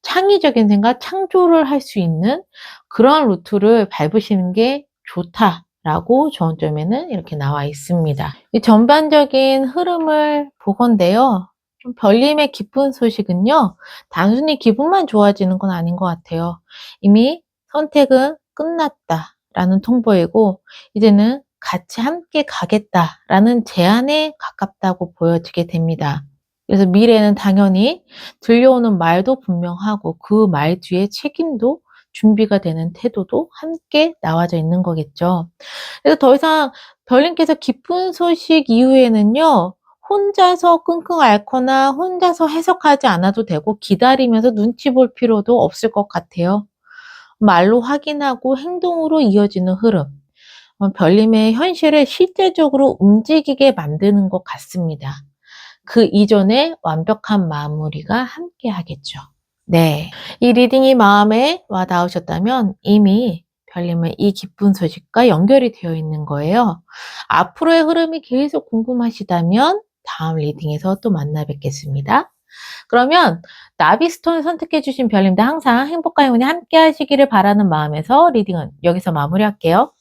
Speaker 1: 창의적인 생각, 창조를 할 수 있는 그런 루트를 밟으시는 게 좋다라고 저점에는 이렇게 나와 있습니다. 이 전반적인 흐름을 보건데요. 좀 별님의 기쁜 소식은요. 단순히 기분만 좋아지는 건 아닌 것 같아요. 이미 선택은 끝났다라는 통보이고 이제는 같이 함께 가겠다라는 제안에 가깝다고 보여지게 됩니다. 그래서 미래는 당연히 들려오는 말도 분명하고 그 말 뒤에 책임도 준비가 되는 태도도 함께 나와져 있는 거겠죠. 그래서 더 이상 별님께서 기쁜 소식 이후에는요. 혼자서 끙끙 앓거나 혼자서 해석하지 않아도 되고 기다리면서 눈치 볼 필요도 없을 것 같아요. 말로 확인하고 행동으로 이어지는 흐름. 별님의 현실을 실제적으로 움직이게 만드는 것 같습니다. 그 이전에 완벽한 마무리가 함께 하겠죠. 네. 이 리딩이 마음에 와 닿으셨다면 이미 별님은 이 기쁜 소식과 연결이 되어 있는 거예요. 앞으로의 흐름이 계속 궁금하시다면 다음 리딩에서 또 만나 뵙겠습니다. 그러면 나비스톤을 선택해 주신 별님들 항상 행복과 행운이 함께 하시기를 바라는 마음에서 리딩은 여기서 마무리할게요.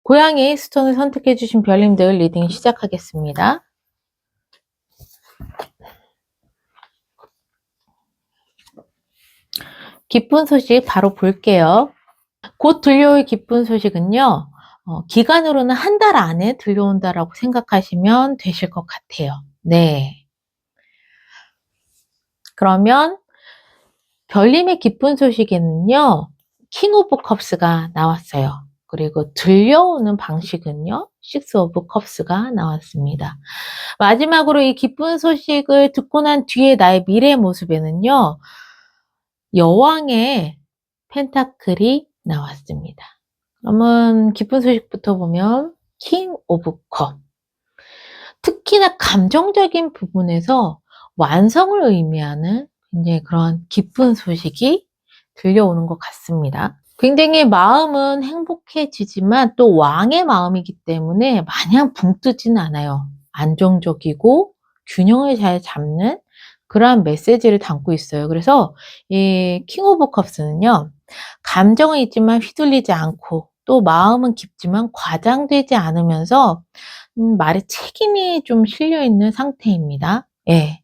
Speaker 1: 고양이 스톤을 선택해 주신 별님들 리딩 시작하겠습니다. 기쁜 소식 바로 볼게요. 곧 들려올 기쁜 소식은요. 기간으로는 한 달 안에 들려온다라고 생각하시면 되실 것 같아요. 네. 그러면 별님의 기쁜 소식에는요. 킹 오브 컵스가 나왔어요. 그리고 들려오는 방식은요. 식스 오브 컵스가 나왔습니다. 마지막으로 이 기쁜 소식을 듣고 난 뒤에 나의 미래 모습에는요. 여왕의 펜타클이 나왔습니다. 그러면 기쁜 소식부터 보면 킹 오브 컵. 특히나 감정적인 부분에서 완성을 의미하는 굉장히 그런 기쁜 소식이 들려오는 것 같습니다. 굉장히 마음은 행복해지지만 또 왕의 마음이기 때문에 마냥 붕 뜨지는 않아요. 안정적이고 균형을 잘 잡는 그러한 메시지를 담고 있어요. 그래서 이 킹 오브 컵스는요. 감정은 있지만 휘둘리지 않고 또 마음은 깊지만 과장되지 않으면서 말에 책임이 좀 실려 있는 상태입니다. 예.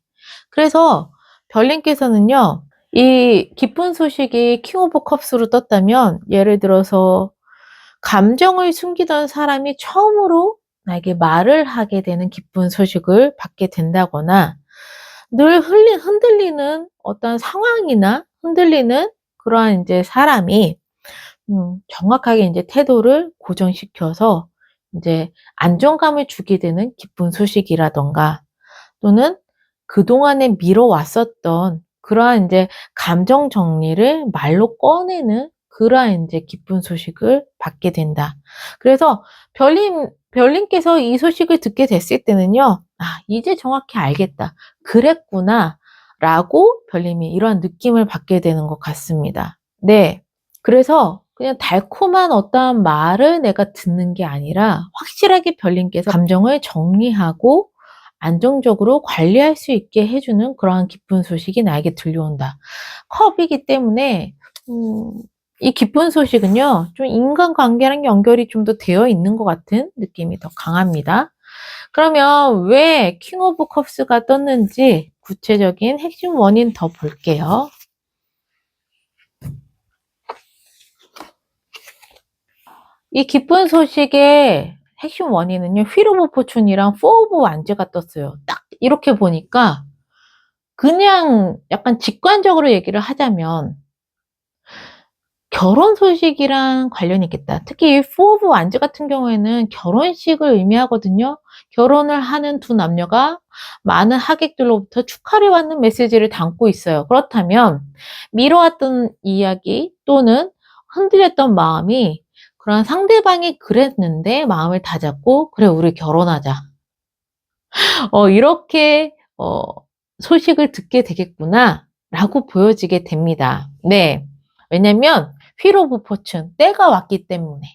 Speaker 1: 그래서 별님께서는요. 이 기쁜 소식이 킹 오브 컵스로 떴다면 예를 들어서 감정을 숨기던 사람이 처음으로 나에게 말을 하게 되는 기쁜 소식을 받게 된다거나 늘 흔들리는 어떤 상황이나 흔들리는 그러한 이제 사람이 정확하게 이제 태도를 고정시켜서 이제 안정감을 주게 되는 기쁜 소식이라던가 또는 그동안에 미뤄왔었던 그러한 이제 감정 정리를 말로 꺼내는 그러한 이제 기쁜 소식을 받게 된다. 그래서 별님께서 이 소식을 듣게 됐을 때는요. 아, 이제 정확히 알겠다. 그랬구나. 라고 별님이 이러한 느낌을 받게 되는 것 같습니다. 네. 그래서 그냥 달콤한 어떠한 말을 내가 듣는 게 아니라 확실하게 별님께서 감정을 정리하고 안정적으로 관리할 수 있게 해주는 그러한 기쁜 소식이 나에게 들려온다. 컵이기 때문에 이 기쁜 소식은요. 좀 인간관계랑 연결이 좀 더 되어 있는 것 같은 느낌이 더 강합니다. 그러면 왜 킹 오브 컵스가 떴는지 구체적인 핵심 원인 더 볼게요. 이 기쁜 소식의 핵심 원인은요. 휠 오브 포춘이랑 포 오브 완즈가 떴어요. 딱 이렇게 보니까 그냥 약간 직관적으로 얘기를 하자면 결혼 소식이랑 관련이 있겠다. 특히 이 포 오브 완즈 같은 경우에는 결혼식을 의미하거든요. 결혼을 하는 두 남녀가 많은 하객들로부터 축하를 받는 메시지를 담고 있어요. 그렇다면 미뤄왔던 이야기 또는 흔들렸던 마음이 그런 상대방이 그랬는데 마음을 다잡고 그래 우리 결혼하자. 이렇게 소식을 듣게 되겠구나 라고 보여지게 됩니다. 네. 왜냐면 휠 오브 포춘, 때가 왔기 때문에.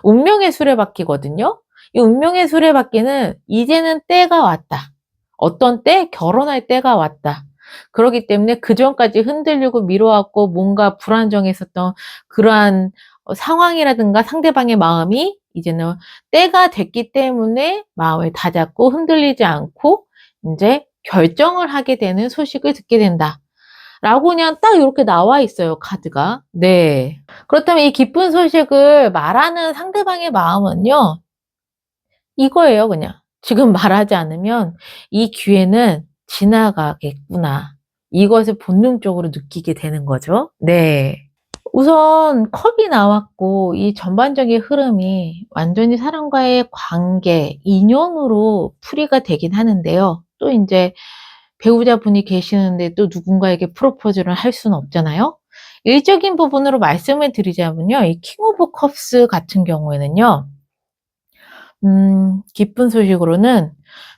Speaker 1: 운명의 수레바퀴거든요. 이 운명의 수레바퀴는 이제는 때가 왔다. 어떤 때? 결혼할 때가 왔다. 그렇기 때문에 그전까지 흔들리고 미뤄왔고 뭔가 불안정했었던 그러한 상황이라든가 상대방의 마음이 이제는 때가 됐기 때문에 마음을 다잡고 흔들리지 않고 이제 결정을 하게 되는 소식을 듣게 된다. 라고 그냥 딱 이렇게 나와 있어요, 카드가. 네. 그렇다면 이 기쁜 소식을 말하는 상대방의 마음은요, 이거예요, 그냥. 지금 말하지 않으면 이 기회는 지나가겠구나. 이것을 본능적으로 느끼게 되는 거죠. 네. 우선 컵이 나왔고 이 전반적인 흐름이 완전히 사람과의 관계, 인연으로 풀이가 되긴 하는데요. 또 인제 배우자분이 계시는데 또 누군가에게 프로포즈를 할 수는 없잖아요. 일적인 부분으로 말씀을 드리자면요. 이 킹 오브 컵스 같은 경우에는요. 기쁜 소식으로는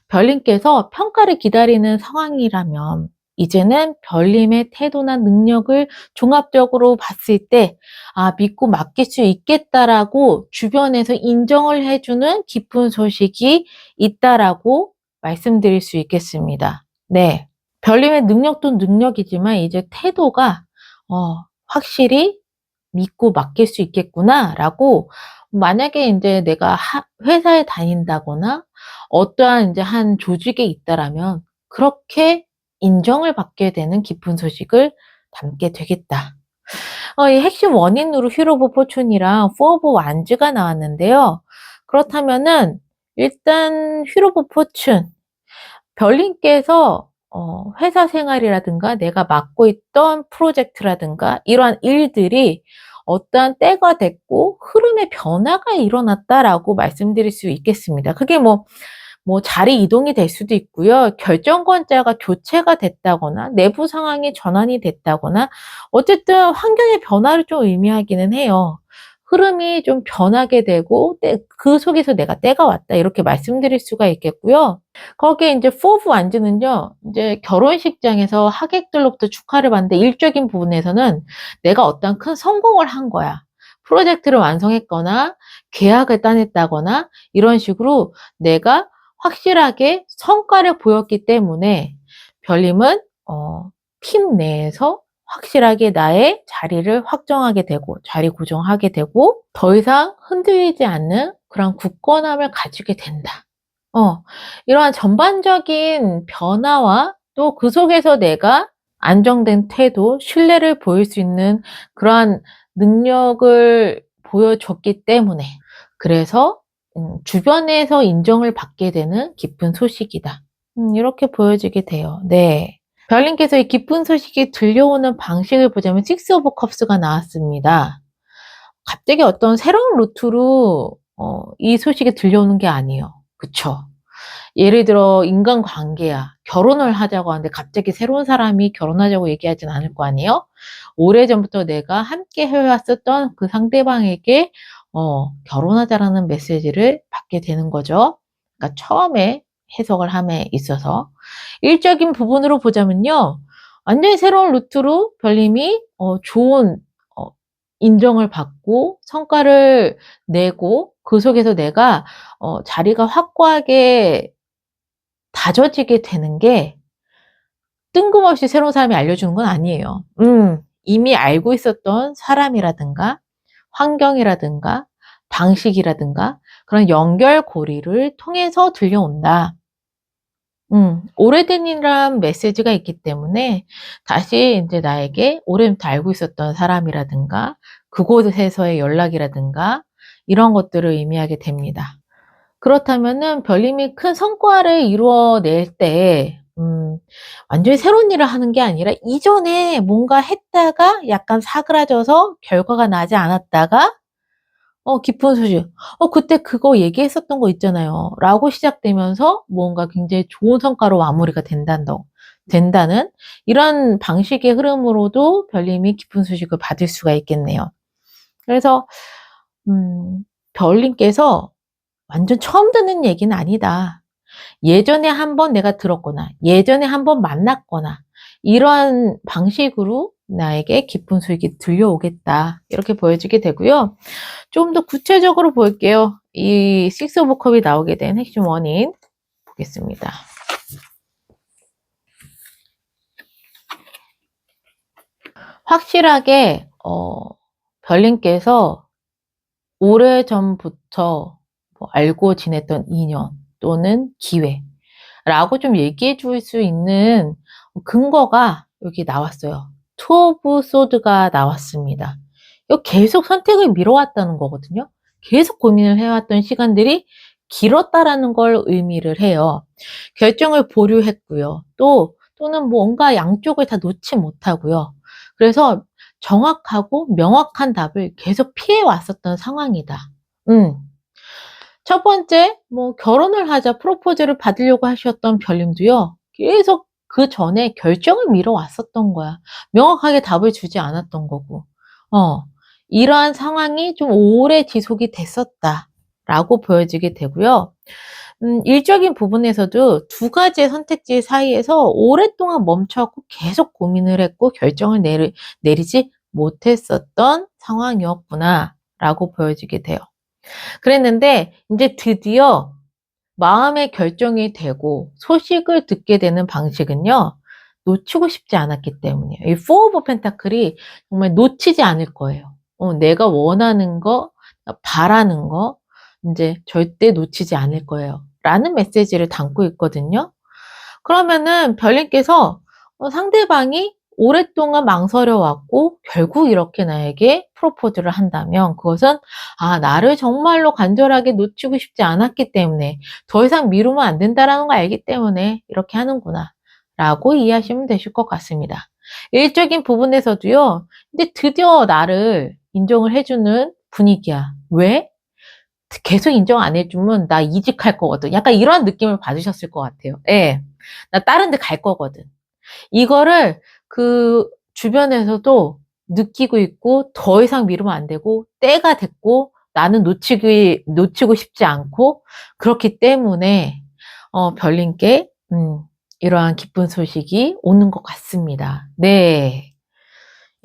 Speaker 1: 별님께서 평가를 기다리는 상황이라면 이제는 별님의 태도나 능력을 종합적으로 봤을 때 '아 믿고 맡길 수 있겠다.'라고 주변에서 인정을 해 주는 기쁜 소식이 있다라고 말씀드릴 수 있겠습니다. 네. 별님의 능력도 능력이지만 이제 태도가 확실히 '믿고 맡길 수 있겠구나.'라고 만약에 인제 내가 회사에 다닌다거나 어떠한 인제 한 조직에 있다라면 그렇게 인정을 받게 되는 기쁜 소식을 담게 되겠다. 이 핵심 원인으로 휠 오브 포춘이랑 포 오브 완즈가 나왔는데요. 그렇다면은 일단 휠 오브 포춘 별님께서 회사 생활이라든가 내가 맡고 있던 프로젝트라든가 이러한 일들이 어떠한 때가 됐고 흐름의 변화가 일어났다라고 말씀드릴 수 있겠습니다. 그게 뭐 자리 이동이 될 수도 있고요. 결정권자가 교체가 됐다거나 내부 상황이 전환이 됐다거나 어쨌든 환경의 변화를 좀 의미하기는 해요. 흐름이 좀 변하게 되고 그 속에서 내가 때가 왔다 이렇게 말씀드릴 수가 있겠고요. 거기에 인제 포브 완즈는요. 인제 결혼식장에서 하객들로부터 축하를 받는데 일적인 부분에서는 내가 어떤 큰 성공을 한 거야. 프로젝트를 완성했거나 계약을 따냈다거나 이런 식으로 내가 확실하게 성과를 보였기 때문에 별님은 팀 내에서 확실하게 나의 자리를 확정하게 되고 자리 고정하게 되고 더 이상 흔들리지 않는 그런 굳건함을 가지게 된다. 이러한 전반적인 변화와 또 그 속에서 내가 안정된 태도, 신뢰를 보일 수 있는 그러한 능력을 보여줬기 때문에 그래서 주변에서 인정을 받게 되는 기쁜 소식이다. 이렇게 보여지게 돼요. 네. 별님께서 이 기쁜 소식이 들려오는 방식을 보자면 식스 오브 컵스가 나왔습니다. 갑자기 어떤 새로운 루트로 이 소식이 들려오는 게 아니에요. 그쵸? 예를 들어 인간관계야. 결혼을 하자고 하는데 갑자기 새로운 사람이 결혼하자고 얘기하진 않을 거 아니에요? 오래전부터 내가 함께 해 왔었던 그 상대방에게 결혼하자라는 메시지를 받게 되는 거죠. 그러니까 처음에 해석을 함에 있어서. 일적인 부분으로 보자면요. 완전히 새로운 루트로 별님이 좋은 어 인정을 받고 성과를 내고 그 속에서 내가 자리가 확고하게 다져지게 되는 게 뜬금없이 새로운 사람이 알려주는 건 아니에요. 이미 알고 있었던 사람이라든가 환경이라든가 방식이라든가 그런 연결고리를 통해서 들려온다. 오래된 이란 메시지가 있기 때문에 다시 인제 나에게 오래부터 알고 있었던 사람이라든가 그곳에서의 연락이라든가 이런 것들을 의미하게 됩니다. 그렇다면은 별님이 큰 성과를 이루어낼 때 완전히 새로운 일을 하는 게 아니라 이전에 뭔가 했다가 약간 사그라져서 결과가 나지 않았다가 기쁜 소식. 그때 그거 얘기했었던 거 있잖아요." 라고 시작되면서 뭔가 굉장히 좋은 성과로 마무리가 된다는 이런 방식의 흐름으로도 별님이 기쁜 소식을 받을 수가 있겠네요. 그래서 별님께서 완전 처음 듣는 얘기는 아니다. 예전에 한번 내가 들었거나 예전에 한번 만났거나 이러한 방식으로 나에게 기쁜 수익이 들려오겠다. 이렇게 보여지게 되고요. 좀 더 구체적으로 볼게요. 이 식스 오브 컵이 나오게 된 핵심 원인 보겠습니다. 확실하게 별님께서 오래전부터 뭐 알고 지냈던 인연 또는 기회라고 좀 얘기해 줄 수 있는 근거가 여기 나왔어요. 투 오브 소드가 나왔습니다. 이거 계속 선택을 미뤄왔다는 거거든요. 계속 고민을 해왔던 시간들이 길었다라는 걸 의미를 해요. 결정을 보류했고요. 또는 뭔가 양쪽을 다 놓지 못하고요. 그래서 정확하고 명확한 답을 계속 피해 왔었던 상황이다. 첫 번째, 뭐 결혼을 하자 프로포즈를 받으려고 하셨던 별님도요. 계속 그 전에 결정을 미뤄 왔었던 거야. 명확하게 답을 주지 않았던 거고. 이러한 상황이 좀 오래 지속이 됐었다라고 보여지게 되고요. 일적인 부분에서도 두 가지의 선택지 사이에서 오랫동안 멈춰갖고 계속 고민을 했고 결정을 내리지 못했었던 상황이었구나라고 보여지게 돼요. 그랬는데 이제 드디어 마음의 결정이 되고 소식을 듣게 되는 방식은요. 놓치고 싶지 않았기 때문이에요. 이 포 오브 펜타클이 정말 놓치지 않을 거예요. 내가 원하는 거, 바라는 거 이제 절대 놓치지 않을 거예요. 라는 메시지를 담고 있거든요. 그러면은 별님께서 상대방이 오랫동안 망설여 왔고 결국 이렇게 나에게 프로포즈를 한다면 그것은 나를 정말로 간절하게 놓치고 싶지 않았기 때문에 더 이상 미루면 안 된다라는 걸 알기 때문에 이렇게 하는구나 라고 이해하시면 되실 것 같습니다. 일적인 부분에서도요. 이제 드디어 나를 인정을 해주는 분위기야. 왜? 계속 인정 안 해주면 나 이직할 거거든. 약간 이런 느낌을 받으셨을 것 같아요. 예. 나 다른 데 갈 거거든. 이거를 그 주변에서도 느끼고 있고 더 이상 미루면 안 되고 때가 됐고 나는 놓치고 싶지 않고 그렇기 때문에 별님께 이러한 기쁜 소식이 오는 것 같습니다. 네.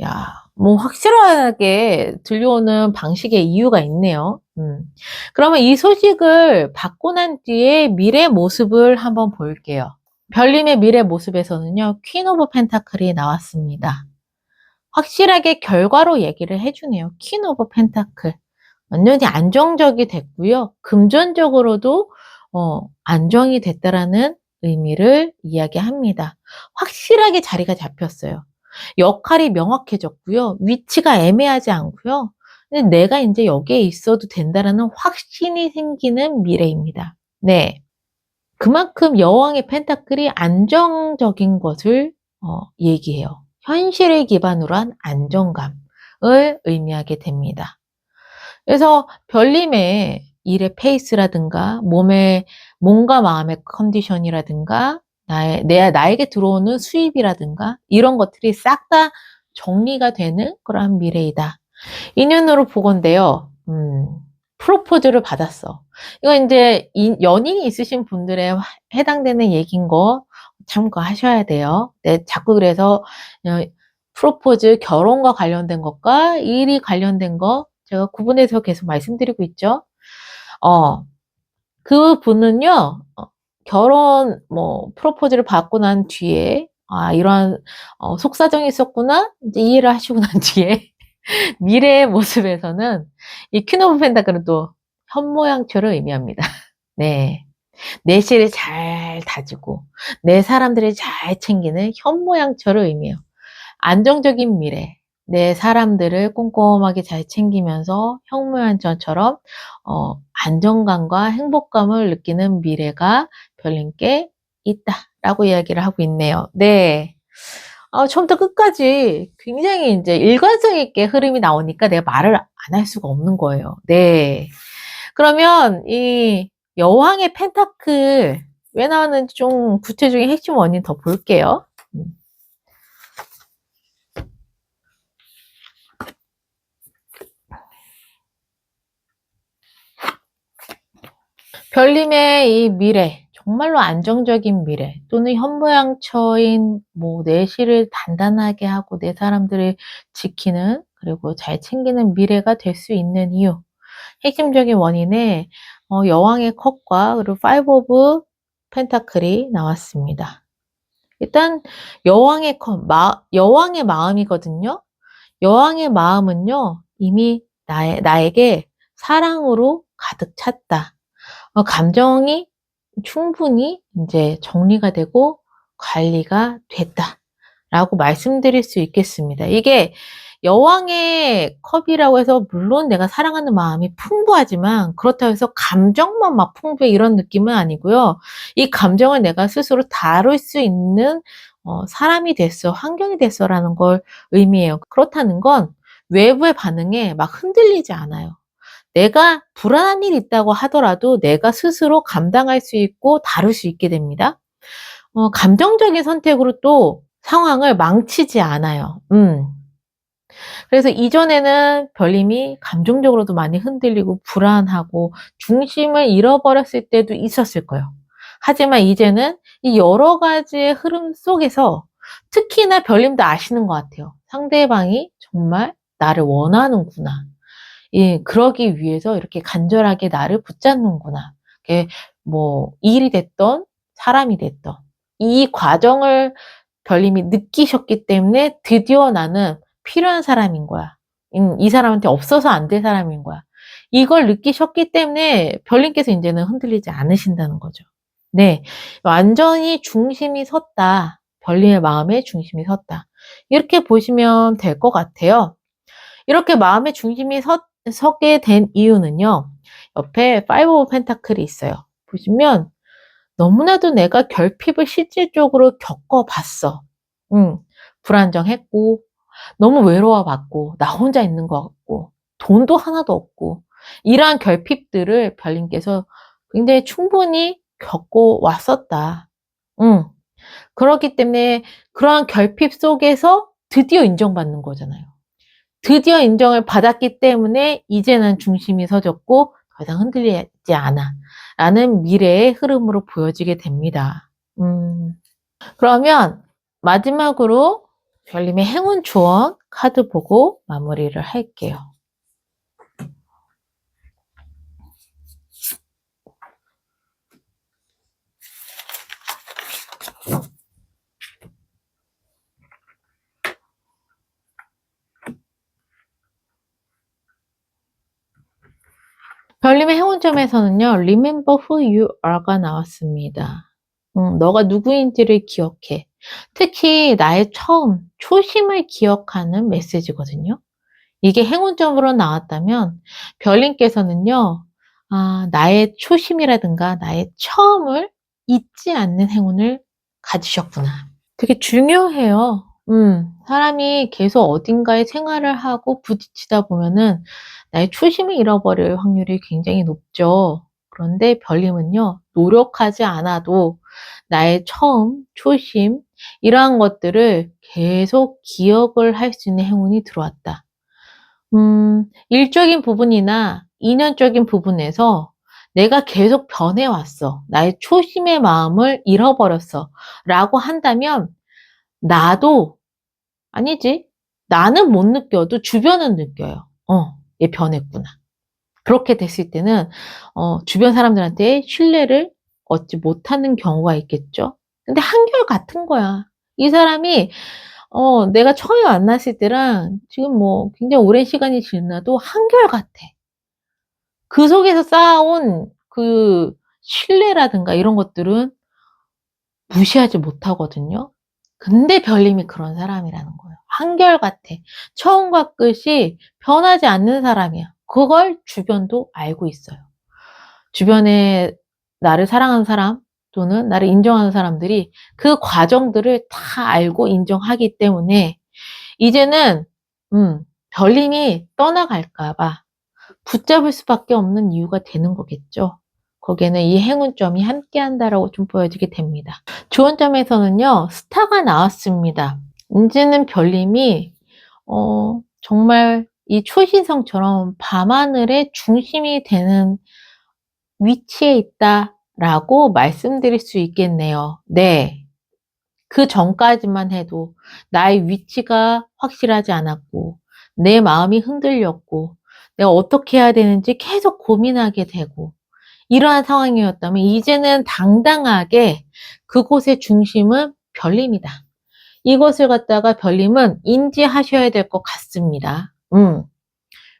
Speaker 1: 야, 뭐 확실하게 들려오는 방식의 이유가 있네요. 그러면 이 소식을 받고 난 뒤에 미래 모습을 한번 볼게요. 별님의 미래 모습에서는요. 퀸 오브 펜타클이 나왔습니다. 확실하게 결과로 얘기를 해주네요. 퀸 오브 펜타클. 완전히 안정적이 됐고요. 금전적으로도 안정이 됐다라는 의미를 이야기합니다. 확실하게 자리가 잡혔어요. 역할이 명확해졌고요. 위치가 애매하지 않고요. 근데 내가 이제 여기에 있어도 된다라는 확신이 생기는 미래입니다. 네. 그만큼 여왕의 펜타클이 안정적인 것을 얘기해요. 현실을 기반으로 한 안정감을 의미하게 됩니다. 그래서 별님의 일의 페이스라든가 몸과 마음의 컨디션이라든가 나에게 들어오는 수입이라든가 이런 것들이 싹 다 정리가 되는 그러한 미래이다. 인연으로 보건데요. 프로포즈를 받았어. 이거 이제 연인이 있으신 분들에 해당되는 얘기인 거 참고하셔야 돼요. 네, 자꾸 그래서 프로포즈 결혼과 관련된 것과 일이 관련된 거 제가 구분해서 계속 말씀드리고 있죠. 그 분은요, 결혼, 프로포즈를 받고 난 뒤에, 이러한, 속사정이 있었구나? 이제 이해를 하시고 난 뒤에, 미래의 모습에서는 이 퀸 오브 펜타클은 또 현모양처를 의미합니다. 네. 내실을 잘 다지고, 내 사람들을 잘 챙기는 현모양처를 의미해요. 안정적인 미래, 내 사람들을 꼼꼼하게 잘 챙기면서 현모양처처럼 안정감과 행복감을 느끼는 미래가 별님께 있다라고 이야기를 하고 있네요. 네. 처음부터 끝까지 굉장히 이제 일관성 있게 흐름이 나오니까 내가 말을 안 할 수가 없는 거예요. 네. 그러면 이 여왕의 펜타클 왜 나왔는지 좀 구체적인 핵심 원인 더 볼게요. 별님의 이 미래 정말로 안정적인 미래 또는 현모양처인 내실을 단단하게 하고 내 사람들을 지키는 그리고 잘 챙기는 미래가 될 수 있는 이유. 핵심적인 원인에 여왕의 컵과 그리고 파이브 오브 펜타클이 나왔습니다. 일단 여왕의 마음이거든요. 여왕의 마음은요, 이미 나에게 사랑으로 가득 찼다. 감정이 충분히 이제 정리가 되고 관리가 됐다라고 말씀드릴 수 있겠습니다. 이게 여왕의 컵이라고 해서 물론 내가 사랑하는 마음이 풍부하지만 그렇다고 해서 감정만 막 풍부해 이런 느낌은 아니고요. 이 감정을 내가 스스로 다룰 수 있는 사람이 됐어, 환경이 됐어라는 걸 의미해요. 그렇다는 건 외부의 반응에 막 흔들리지 않아요. 내가 불안한 일이 있다고 하더라도 내가 스스로 감당할 수 있고 다룰 수 있게 됩니다. 감정적인 선택으로 또 상황을 망치지 않아요. 그래서 이전에는 별님이 감정적으로도 많이 흔들리고 불안하고 중심을 잃어버렸을 때도 있었을 거예요. 하지만 이제는 이 여러 가지의 흐름 속에서 특히나 별님도 아시는 것 같아요. 상대방이 정말 나를 원하는구나. 예, 그러기 위해서 이렇게 간절하게 나를 붙잡는구나. 이게 일이 됐던 사람이 됐던 이 과정을 별님이 느끼셨기 때문에 드디어 나는 필요한 사람인 거야. 이 사람한테 없어서 안 될 사람인 거야. 이걸 느끼셨기 때문에 별님께서 이제는 흔들리지 않으신다는 거죠. 네, 완전히 중심이 섰다. 별님의 마음에 중심이 섰다. 이렇게 보시면 될 것 같아요. 이렇게 마음의 중심이 서게 된 이유는요. 옆에 파이브 오브 펜타클이 있어요. 보시면 너무나도 내가 결핍을 실질적으로 겪어봤어. 불안정했고 너무 외로워봤고 나 혼자 있는 것 같고 돈도 하나도 없고 이러한 결핍들을 별님께서 굉장히 충분히 겪고 왔었다. 그렇기 때문에 그러한 결핍 속에서 드디어 인정받는 거잖아요. 드디어 인정을 받았기 때문에 이제는 중심이 서졌고 더 이상 흔들리지 않아 라는 미래의 흐름으로 보여지게 됩니다. 그러면 마지막으로 별님의 행운 조언 카드 보고 마무리를 할게요. 별님의 행운점에서는요. Remember who you are가 나왔습니다. 너가 누구인지를 기억해. 특히 나의 처음, 초심을 기억하는 메시지거든요. 이게 행운점으로 나왔다면 별님께서는요. 나의 초심이라든가 나의 처음을 잊지 않는 행운을 가지셨구나. 되게 중요해요. 사람이 계속 어딘가에 생활을 하고 부딪히다 보면은 나의 초심을 잃어버릴 확률이 굉장히 높죠. 그런데 별님은요, 노력하지 않아도 나의 처음, 초심, 이러한 것들을 계속 기억을 할 수 있는 행운이 들어왔다. 일적인 부분이나 인연적인 부분에서 내가 계속 변해왔어. 나의 초심의 마음을 잃어버렸어. 라고 한다면 나도 아니지. 나는 못 느껴도 주변은 느껴요. 얘 변했구나. 그렇게 됐을 때는 주변 사람들한테 신뢰를 얻지 못하는 경우가 있겠죠. 근데 한결같은 거야. 이 사람이 내가 처음에 만났을 때랑 지금 굉장히 오랜 시간이 지나도 한결같아. 그 속에서 쌓아온 그 신뢰라든가 이런 것들은 무시하지 못하거든요. 근데 별님이 그런 사람이라는 거예요. 한결같아. 처음과 끝이 변하지 않는 사람이야. 그걸 주변도 알고 있어요. 주변에 나를 사랑하는 사람 또는 나를 인정하는 사람들이 그 과정들을 다 알고 인정하기 때문에 이제는 별님이 떠나갈까 봐 붙잡을 수밖에 없는 이유가 되는 거겠죠. 거기에는 이 행운점이 함께한다라고 좀 보여지게 됩니다. 좋은 점에서는요. 스타가 나왔습니다. 이제는 별님이 정말 이 초신성처럼 밤하늘의 중심이 되는 위치에 있다 라고 말씀드릴 수 있겠네요. 네. 그 전까지만 해도 나의 위치가 확실하지 않았고, 내 마음이 흔들렸고, 내가 어떻게 해야 되는지 계속 고민하게 되고, 이러한 상황이었다면 이제는 당당하게 그곳의 중심은 별님이다. 이것을 갖다가 별님은 인지하셔야 될 것 같습니다.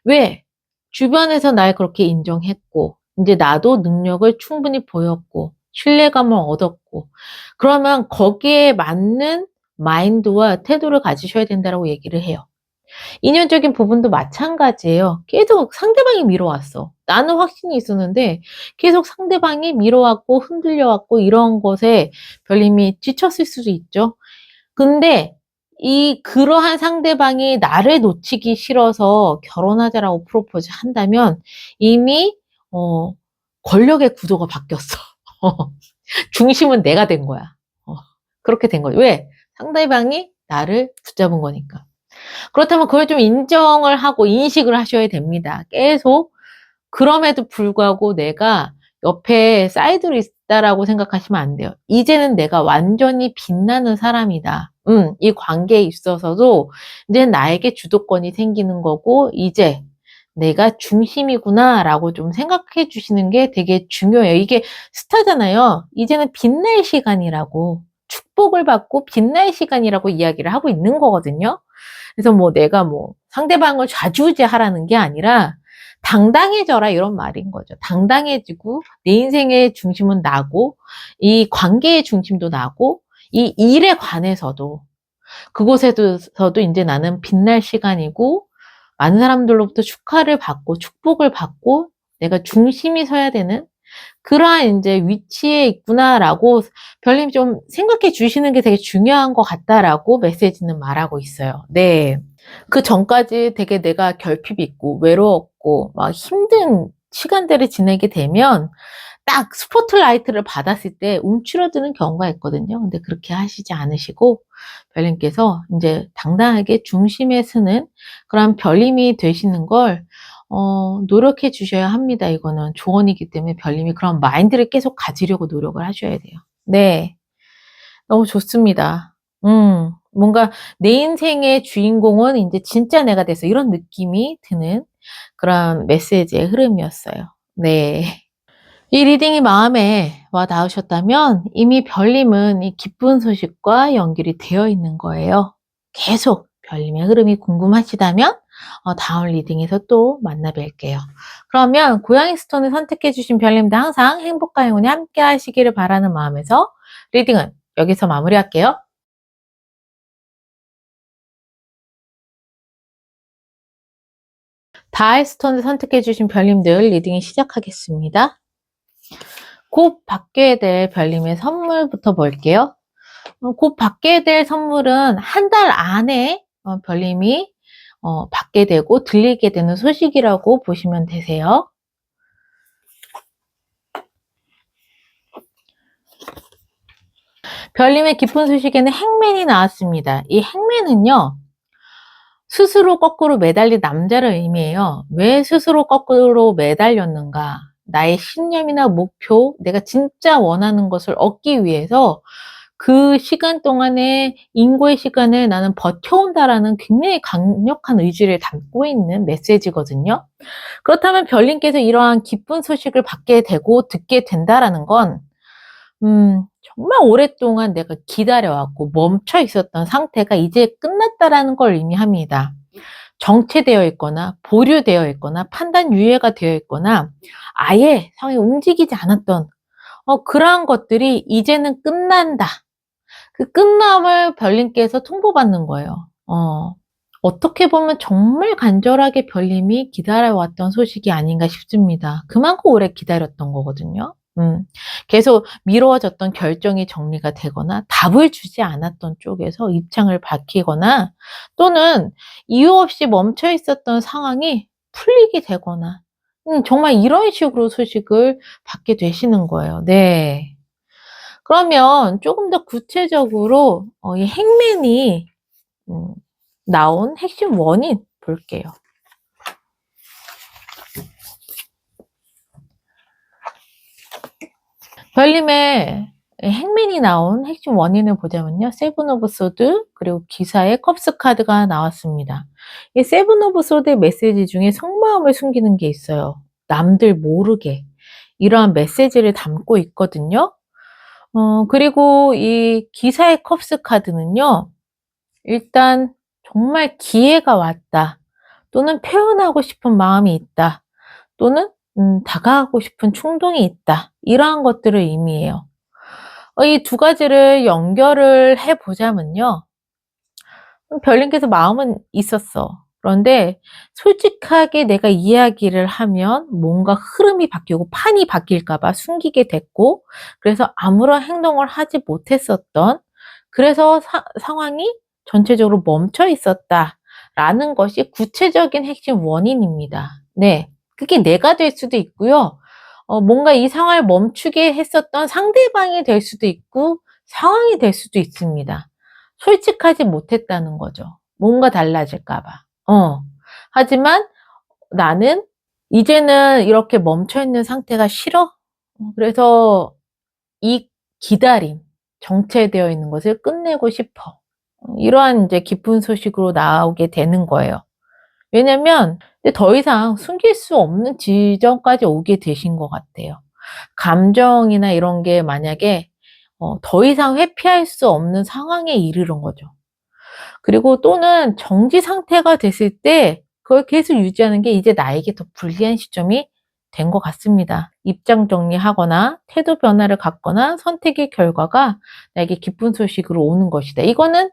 Speaker 1: 왜? 주변에서 날 그렇게 인정했고, 이제 나도 능력을 충분히 보였고, 신뢰감을 얻었고, 그러면 거기에 맞는 마인드와 태도를 가지셔야 된다고 얘기를 해요. 인연적인 부분도 마찬가지예요. 계속 상대방이 밀어왔어. 나는 확신이 있었는데 계속 상대방이 밀어왔고 흔들려왔고 이런 것에 별님이 지쳤을 수도 있죠. 근데 그러한 상대방이 나를 놓치기 싫어서 결혼하자라고 프로포즈 한다면 이미 권력의 구도가 바뀌었어. 중심은 내가 된 거야. 그렇게 된 거죠. 왜? 상대방이 나를 붙잡은 거니까. 그렇다면 그걸 좀 인정을 하고 인식을 하셔야 됩니다. 계속. 그럼에도 불구하고 내가 옆에 사이드로 있다라고 생각하시면 안 돼요. 이제는 내가 완전히 빛나는 사람이다. 이 관계에 있어서도 이제 나에게 주도권이 생기는 거고, 이제 내가 중심이구나 라고 좀 생각해 주시는 게 되게 중요해요. 이게 스타잖아요. 이제는 빛날 시간이라고, 축복을 받고 빛날 시간이라고 이야기를 하고 있는 거거든요. 그래서 내가 상대방을 좌지우지하라는 게 아니라 당당해져라 이런 말인 거죠. 당당해지고 내 인생의 중심은 나고 이 관계의 중심도 나고 이 일에 관해서도 그곳에서도 이제 나는 빛날 시간이고 많은 사람들로부터 축하를 받고 축복을 받고 내가 중심이 서야 되는 그러한 이제 위치에 있구나라고 별님 좀 생각해 주시는 게 되게 중요한 것 같다라고 메시지는 말하고 있어요. 네. 그 전까지 되게 내가 결핍이 있고 외로웠고 막 힘든 시간들을 지내게 되면 딱 스포트라이트를 받았을 때 움츠러드는 경우가 있거든요. 근데 그렇게 하시지 않으시고 별님께서 이제 당당하게 중심에 서는 그런 별님이 되시는 걸 노력해 주셔야 합니다. 이거는 조언이기 때문에 별님이 그런 마인드를 계속 가지려고 노력을 하셔야 돼요. 네. 너무 좋습니다. 뭔가 내 인생의 주인공은 이제 진짜 내가 돼서 이런 느낌이 드는 그런 메시지의 흐름이었어요. 네. 이 리딩이 마음에 와 닿으셨다면 이미 별님은 이 기쁜 소식과 연결이 되어 있는 거예요. 계속 별님의 흐름이 궁금하시다면 다음 리딩에서 또 만나 뵐게요. 그러면 고양이 스톤을 선택해 주신 별님들 항상 행복과 행운이 함께 하시기를 바라는 마음에서 리딩은 여기서 마무리할게요. 다의 스톤을 선택해 주신 별님들 리딩이 시작하겠습니다. 곧 받게 될 별님의 선물부터 볼게요. 곧 받게 될 선물은 한 달 안에 별님이 받게 되고 들리게 되는 소식이라고 보시면 되세요. 별님의 기쁜 소식에는 행맨이 나왔습니다. 이 행맨은요. 스스로 거꾸로 매달린 남자를 의미해요. 왜 스스로 거꾸로 매달렸는가? 나의 신념이나 목표, 내가 진짜 원하는 것을 얻기 위해서 그 시간 동안에 인고의 시간을 나는 버텨온다라는 굉장히 강력한 의지를 담고 있는 메시지거든요. 그렇다면 별님께서 이러한 기쁜 소식을 받게 되고 듣게 된다라는 건 정말 오랫동안 내가 기다려왔고 멈춰 있었던 상태가 이제 끝났다라는 걸 의미합니다. 정체되어 있거나 보류되어 있거나 판단 유예가 되어 있거나 아예 상황이 움직이지 않았던 그러한 것들이 이제는 끝난다. 그 끝남을 별님께서 통보받는 거예요. 어떻게 보면 정말 간절하게 별님이 기다려왔던 소식이 아닌가 싶습니다. 그만큼 오래 기다렸던 거거든요. 계속 미뤄졌던 결정이 정리가 되거나 답을 주지 않았던 쪽에서 입장을 밝히거나 또는 이유 없이 멈춰 있었던 상황이 풀리게 되거나 정말 이런 식으로 소식을 받게 되시는 거예요. 네. 그러면 조금 더 구체적으로 이 행맨이 나온 핵심 원인 볼게요. 별님의 행맨이 나온 핵심 원인을 보자면요. 세븐 오브 소드 그리고 기사에 컵스 카드가 나왔습니다. 이 세븐 오브 소드의 메시지 중에 속마음을 숨기는 게 있어요. 남들 모르게 이러한 메시지를 담고 있거든요. 그리고 이 기사의 컵스 카드는요. 일단 정말 기회가 왔다. 또는 표현하고 싶은 마음이 있다. 또는 다가가고 싶은 충동이 있다. 이러한 것들을 의미해요. 이 두 가지를 연결을 해 보자면요. 별님께서 마음은 있었어. 그런데 솔직하게 내가 이야기를 하면 뭔가 흐름이 바뀌고 판이 바뀔까 봐 숨기게 됐고, 그래서 아무런 행동을 하지 못했었던, 그래서 상황이 전체적으로 멈춰 있었다라는 것이 구체적인 핵심 원인입니다. 네. 그게 내가 될 수도 있고요. 뭔가 이 상황을 멈추게 했었던 상대방이 될 수도 있고, 상황이 될 수도 있습니다. 솔직하지 못했다는 거죠. 뭔가 달라질까 봐. 하지만 나는 이제는 이렇게 멈춰 있는 상태가 싫어. 그래서 이 기다림, 정체되어 있는 것을 끝내고 싶어. 이러한 이제 기쁜 소식으로 나오게 되는 거예요. 왜냐면 이제 더 이상 숨길 수 없는 지점까지 오게 되신 것 같아요. 감정이나 이런 게 만약에 더 이상 회피할 수 없는 상황에 이르는 거죠. 그리고 또는 정지 상태가 됐을 때 그걸 계속 유지하는 게 이제 나에게 더 불리한 시점이 된 것 같습니다. 입장 정리하거나 태도 변화를 갖거나 선택의 결과가 나에게 기쁜 소식으로 오는 것이다. 이거는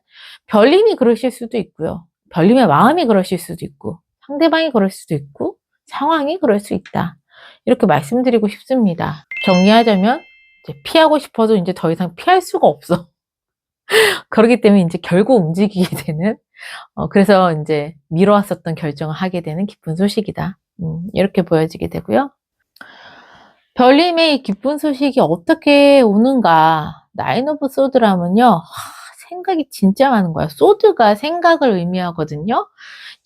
Speaker 1: 별님이 그러실 수도 있고요. 별님의 마음이 그러실 수도 있고 상대방이 그럴 수도 있고 상황이 그럴 수 있다. 이렇게 말씀드리고 싶습니다. 정리하자면 이제 피하고 싶어도 이제 더 이상 피할 수가 없어. 그렇기 때문에 이제 결국 움직이게 되는, 그래서 이제 미뤄왔었던 결정을 하게 되는 기쁜 소식이다. 이렇게 보여지게 되고요. 별님의 이 기쁜 소식이 어떻게 오는가? 나인 오브 소드라면요. 생각이 진짜 많은 거야. 소드가 생각을 의미하거든요.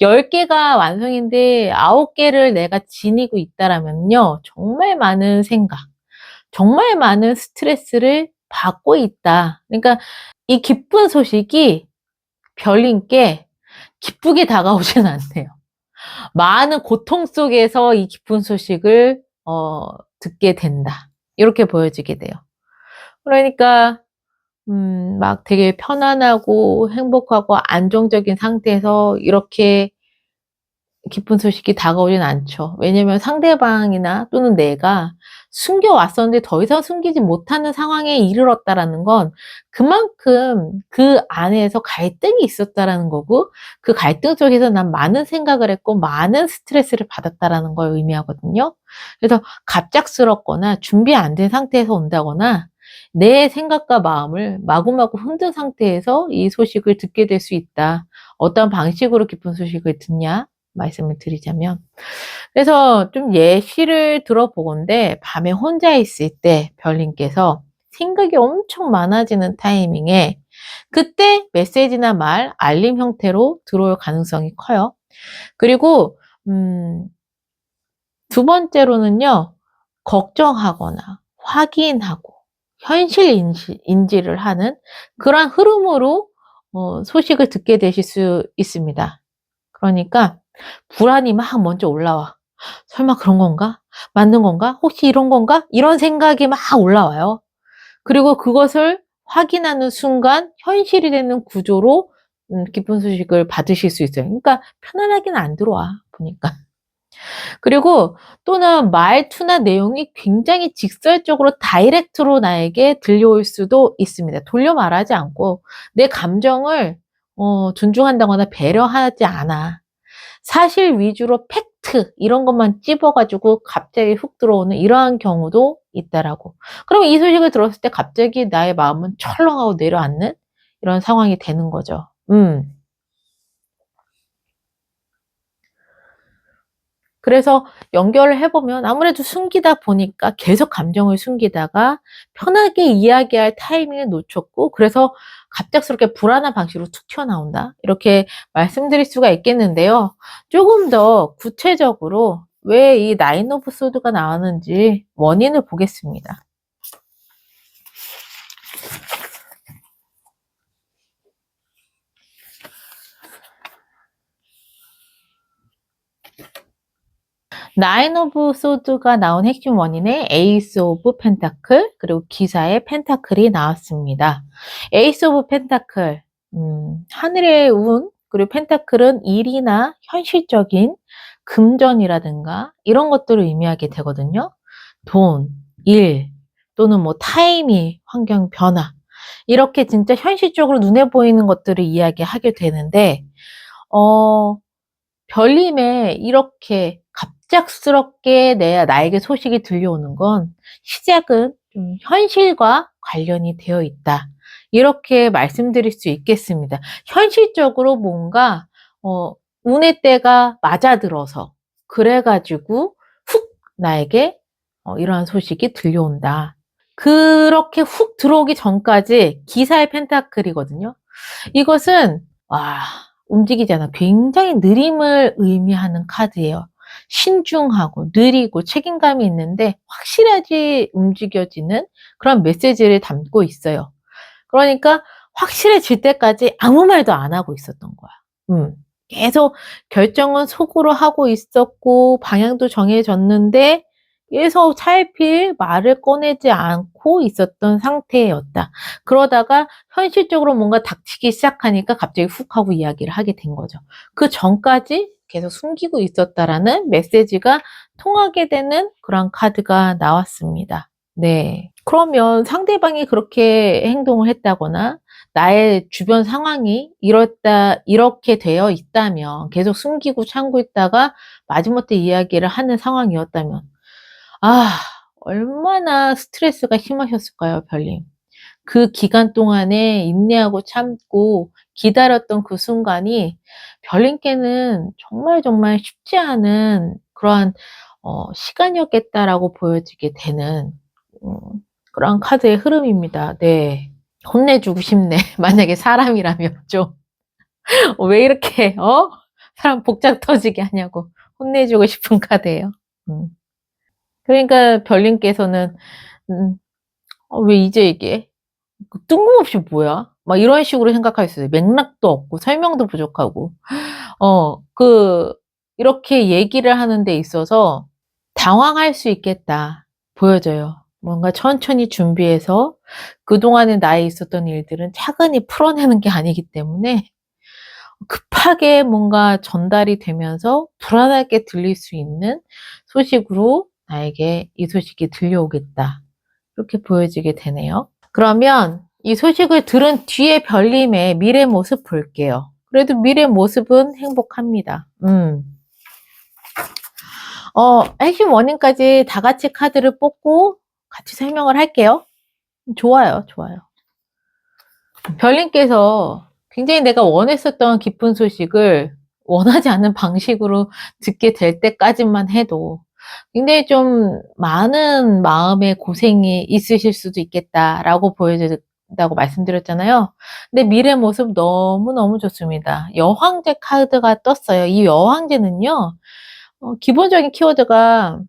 Speaker 1: 10개가 완성인데 9개를 내가 지니고 있다라면요. 정말 많은 생각, 정말 많은 스트레스를 받고 있다. 그러니까 이 기쁜 소식이 별님께 기쁘게 다가오진 않네요. 많은 고통 속에서 이 기쁜 소식을 듣게 된다. 이렇게 보여지게 돼요. 그러니까 막 되게 편안하고 행복하고 안정적인 상태에서 이렇게 기쁜 소식이 다가오진 않죠. 왜냐면 상대방이나 또는 내가 숨겨왔었는데 더 이상 숨기지 못하는 상황에 이르렀다라는 건 그만큼 그 안에서 갈등이 있었다라는 거고, 그 갈등 속에서 난 많은 생각을 했고 많은 스트레스를 받았다라는 걸 의미하거든요. 그래서 갑작스럽거나 준비 안 된 상태에서 온다거나 내 생각과 마음을 마구마구 흔든 상태에서 이 소식을 듣게 될 수 있다. 어떤 방식으로 기쁜 소식을 듣냐? 말씀을 드리자면, 그래서 좀 예시를 들어보건데, 밤에 혼자 있을 때 별님께서 생각이 엄청 많아지는 타이밍에 그때 메시지나 말, 알림 형태로 들어올 가능성이 커요. 그리고 두 번째로는요, 걱정하거나 확인하고 현실 인지를 하는 그러한 흐름으로 소식을 듣게 되실 수 있습니다. 그러니까 불안이 막 먼저 올라와. 설마 그런 건가? 맞는 건가? 혹시 이런 건가? 이런 생각이 막 올라와요. 그리고 그것을 확인하는 순간 현실이 되는 구조로 기쁜 소식을 받으실 수 있어요. 그러니까 편안하게는 안 들어와 보니까. 그리고 또는 말투나 내용이 굉장히 직설적으로 다이렉트로 나에게 들려올 수도 있습니다. 돌려 말하지 않고 내 감정을 존중한다거나 배려하지 않아. 사실 위주로 팩트 이런 것만 찝어가지고 갑자기 훅 들어오는 이러한 경우도 있다라고. 그럼 이 소식을 들었을 때 갑자기 나의 마음은 철렁하고 내려앉는 이런 상황이 되는 거죠. 그래서 연결을 해보면 아무래도 숨기다 보니까 계속 감정을 숨기다가 편하게 이야기할 타이밍을 놓쳤고, 그래서 갑작스럽게 불안한 방식으로 툭 튀어나온다. 이렇게 말씀드릴 수가 있겠는데요. 조금 더 구체적으로 왜 이 나인 오브 소드가 나왔는지 원인을 보겠습니다. 나인 오브 소드가 나온 핵심 원인에 에이스 오브 펜타클 그리고 기사의 펜타클이 나왔습니다. 에이스 오브 펜타클, 하늘의 운, 그리고 펜타클은 일이나 현실적인 금전이라든가 이런 것들을 의미하게 되거든요. 돈, 일, 또는 뭐 타이밍, 환경 변화, 이렇게 진짜 현실적으로 눈에 보이는 것들을 이야기하게 되는데, 별님의 이렇게 갑작스럽게 나에게 소식이 들려오는 건 시작은 좀 현실과 관련이 되어 있다. 이렇게 말씀드릴 수 있겠습니다. 현실적으로 뭔가 운의 때가 맞아들어서 그래가지고 훅 나에게 이러한 소식이 들려온다. 그렇게 훅 들어오기 전까지 기사의 펜타클이거든요. 이것은 움직이잖아. 굉장히 느림을 의미하는 카드예요. 신중하고 느리고 책임감이 있는데 확실하게 움직여지는 그런 메시지를 담고 있어요. 그러니까 확실해질 때까지 아무 말도 안 하고 있었던 거야. 계속 결정은 속으로 하고 있었고 방향도 정해졌는데 계속 차일피일 말을 꺼내지 않고 있었던 상태였다. 그러다가 현실적으로 뭔가 닥치기 시작하니까 갑자기 훅 하고 이야기를 하게 된 거죠. 그 전까지 계속 숨기고 있었다라는 메시지가 통하게 되는 그런 카드가 나왔습니다. 네. 그러면 상대방이 그렇게 행동을 했다거나 나의 주변 상황이 이렇게 되어 있다면, 계속 숨기고 참고 있다가 마지못해 이야기를 하는 상황이었다면, 얼마나 스트레스가 심하셨을까요, 별님. 그 기간 동안에 인내하고 참고 기다렸던 그 순간이 별님께는 정말 쉽지 않은 그러한 시간이었겠다라고 보여지게 되는 그런 카드의 흐름입니다. 네. 혼내주고 싶네. 만약에 사람이라면 좀. 왜 이렇게, 사람 복장 터지게 하냐고. 혼내주고 싶은 카드예요. 그러니까 별님께서는, 왜 이제 얘기해? 뜬금없이 뭐야? 막 이런 식으로 생각할 수 있어요. 맥락도 없고, 설명도 부족하고. 이렇게 얘기를 하는 데 있어서 당황할 수 있겠다. 보여져요. 뭔가 천천히 준비해서 그동안에 나에 있었던 일들은 차근히 풀어내는 게 아니기 때문에 급하게 뭔가 전달이 되면서 불안하게 들릴 수 있는 소식으로 나에게 이 소식이 들려오겠다. 이렇게 보여지게 되네요. 그러면 이 소식을 들은 뒤에 별님의 미래 모습 볼게요. 그래도 미래 모습은 행복합니다. 핵심 원인까지 다 같이 카드를 뽑고 같이 설명을 할게요. 좋아요. 별님께서 굉장히 내가 원했었던 기쁜 소식을 원하지 않는 방식으로 듣게 될 때까지만 해도 굉장히 좀 많은 마음의 고생이 있으실 수도 있겠다라고 보여진다고 말씀드렸잖아요. 근데 미래 모습 너무너무 좋습니다. 여황제 카드가 떴어요. 이 여황제는요, 기본적인 키워드가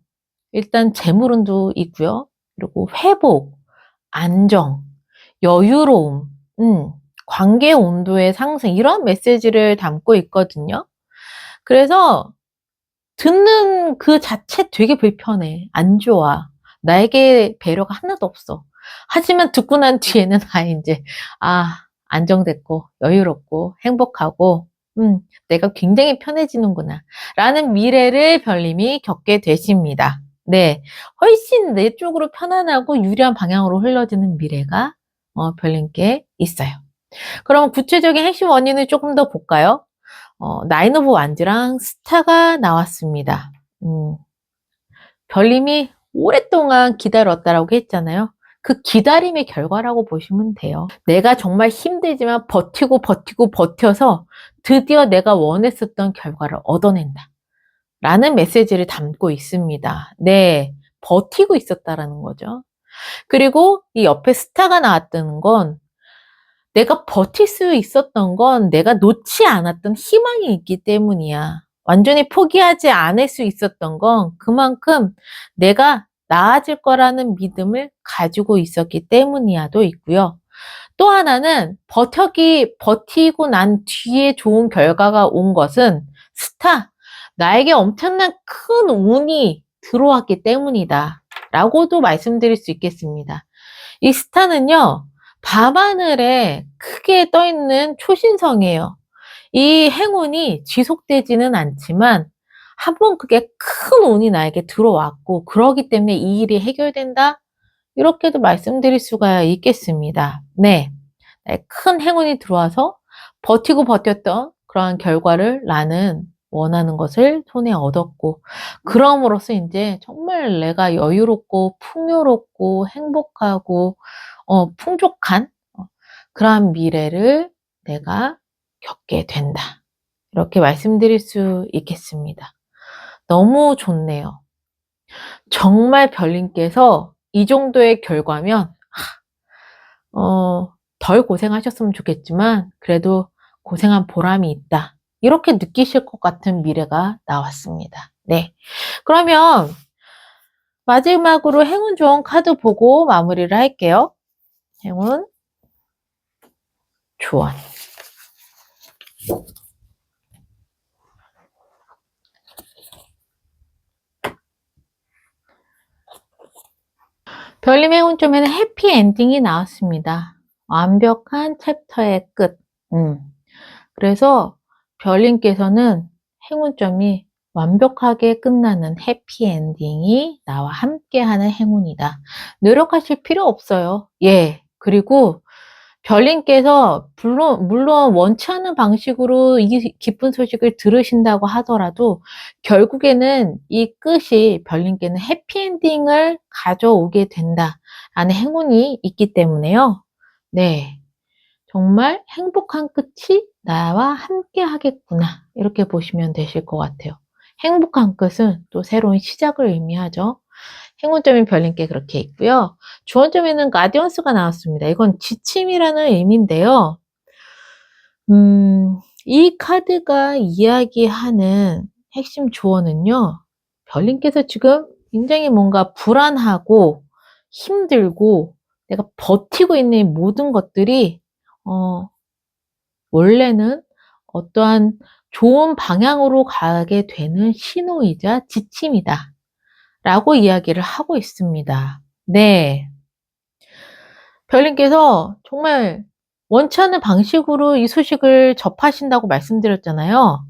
Speaker 1: 일단 재물운도 있고요. 그리고 회복, 안정, 여유로움, 관계 온도의 상승, 이런 메시지를 담고 있거든요. 그래서 듣는 그 자체 되게 불편해. 안 좋아. 나에게 배려가 하나도 없어. 하지만 듣고 난 뒤에는 이제 안정됐고 여유롭고 행복하고 내가 굉장히 편해지는구나 라는 미래를 별님이 겪게 되십니다. 네, 훨씬 내 쪽으로 편안하고 유리한 방향으로 흘러지는 미래가 별님께 있어요. 그럼 구체적인 핵심 원인을 조금 더 볼까요? 나인 오브 완즈랑 스타가 나왔습니다. 별님이 오랫동안 기다렸다라고 했잖아요. 그 기다림의 결과라고 보시면 돼요. 내가 정말 힘들지만 버텨서 드디어 내가 원했었던 결과를 얻어낸다 라는 메시지를 담고 있습니다. 네, 버티고 있었다라는 거죠. 그리고 이 옆에 스타가 나왔다는 건 내가 버틸 수 있었던 건 내가 놓지 않았던 희망이 있기 때문이야. 완전히 포기하지 않을 수 있었던 건 그만큼 내가 나아질 거라는 믿음을 가지고 있었기 때문이야도 있고요. 또 하나는 버티고 난 뒤에 좋은 결과가 온 것은 스타, 나에게 엄청난 큰 운이 들어왔기 때문이다 라고도 말씀드릴 수 있겠습니다. 이 스타는요, 밤하늘에 크게 떠있는 초신성이에요. 이 행운이 지속되지는 않지만 한번 그게 큰 운이 나에게 들어왔고 그러기 때문에 이 일이 해결된다? 이렇게도 말씀드릴 수가 있겠습니다. 네, 큰 행운이 들어와서 버티고 버텼던 그러한 결과를 나는 원하는 것을 손에 얻었고, 그럼으로써 이제 정말 내가 여유롭고 풍요롭고 행복하고 풍족한 그러한 미래를 내가 겪게 된다. 이렇게 말씀드릴 수 있겠습니다. 너무 좋네요. 정말 별님께서 이 정도의 결과면 덜 고생하셨으면 좋겠지만 그래도 고생한 보람이 있다. 이렇게 느끼실 것 같은 미래가 나왔습니다. 네, 그러면 마지막으로 행운 좋은 카드 보고 마무리를 할게요. 행운 조언. 별님 행운 쪽에는 해피엔딩이 나왔습니다. 완벽한 챕터의 끝. 그래서 별님께서는 행운점이 완벽하게 끝나는 해피엔딩이 나와 함께하는 행운이다. 노력하실 필요 없어요. 예. 그리고 별님께서 물론 원치 않는 방식으로 이 기쁜 소식을 들으신다고 하더라도 결국에는 이 끝이 별님께는 해피엔딩을 가져오게 된다라는 행운이 있기 때문에요. 네. 정말 행복한 끝이 나와 함께 하겠구나. 이렇게 보시면 되실 것 같아요. 행복한 끝은 또 새로운 시작을 의미하죠. 행운점이 별님께 그렇게 있고요. 주원점에는 가디언스가 나왔습니다. 이건 지침이라는 의미인데요. 이 카드가 이야기하는 핵심 조언은요. 별님께서 지금 굉장히 뭔가 불안하고 힘들고 내가 버티고 있는 이 모든 것들이 원래는 어떠한 좋은 방향으로 가게 되는 신호이자 지침이다 라고 이야기를 하고 있습니다. 네. 별님께서 정말 원치 않는 방식으로 이 소식을 접하신다고 말씀드렸잖아요.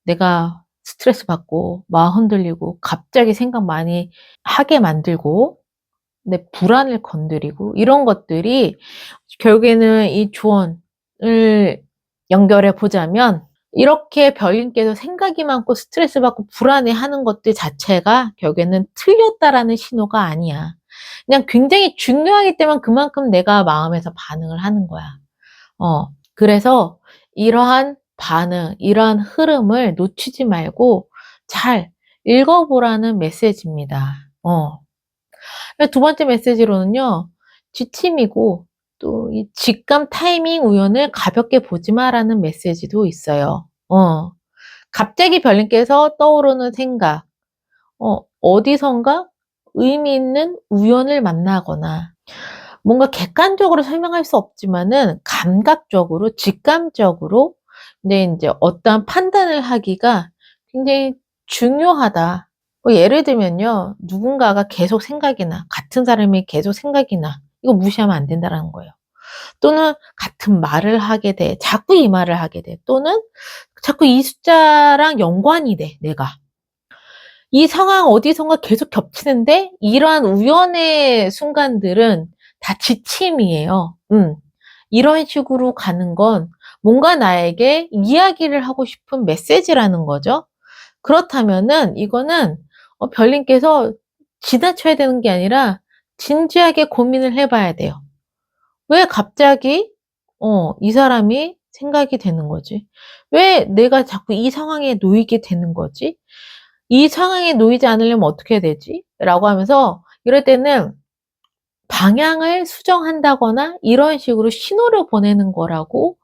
Speaker 1: 내가 스트레스 받고 마음 흔들리고 갑자기 생각 많이 하게 만들고 내 불안을 건드리고 이런 것들이 결국에는 이 조언을 연결해 보자면 이렇게 별님께서 생각이 많고 스트레스 받고 불안해하는 것들 자체가 결국에는 틀렸다라는 신호가 아니야. 그냥 굉장히 중요하기 때문에 그만큼 내가 마음에서 반응을 하는 거야. 그래서 이러한 반응, 이러한 흐름을 놓치지 말고 잘 읽어보라는 메시지입니다. 두 번째 메시지로는요, 지침이고 또 이 직감, 타이밍, 우연을 가볍게 보지 마라는 메시지도 있어요. 갑자기 별님께서 떠오르는 생각, 어디선가 의미 있는 우연을 만나거나 뭔가 객관적으로 설명할 수 없지만은 감각적으로, 직감적으로 근데 이제 어떠한 판단을 하기가 굉장히 중요하다. 뭐 예를 들면요, 누군가가 계속 생각이 나, 같은 사람이 계속 생각이 나, 이거 무시하면 안 된다라는 거예요. 또는 같은 말을 하게 돼, 자꾸 이 말을 하게 돼, 또는 자꾸 이 숫자랑 연관이 돼, 내가. 이 상황 어디선가 계속 겹치는데 이러한 우연의 순간들은 다 지침이에요. 이런 식으로 가는 건 뭔가 나에게 이야기를 하고 싶은 메시지라는 거죠. 그렇다면은 이거는 별님께서 지나쳐야 되는 게 아니라 진지하게 고민을 해봐야 돼요. 왜 갑자기 이 사람이 생각이 되는 거지? 왜 내가 자꾸 이 상황에 놓이게 되는 거지? 이 상황에 놓이지 않으려면 어떻게 해야 되지? 라고 하면서 이럴 때는 방향을 수정한다거나 이런 식으로 신호를 보내는 거라고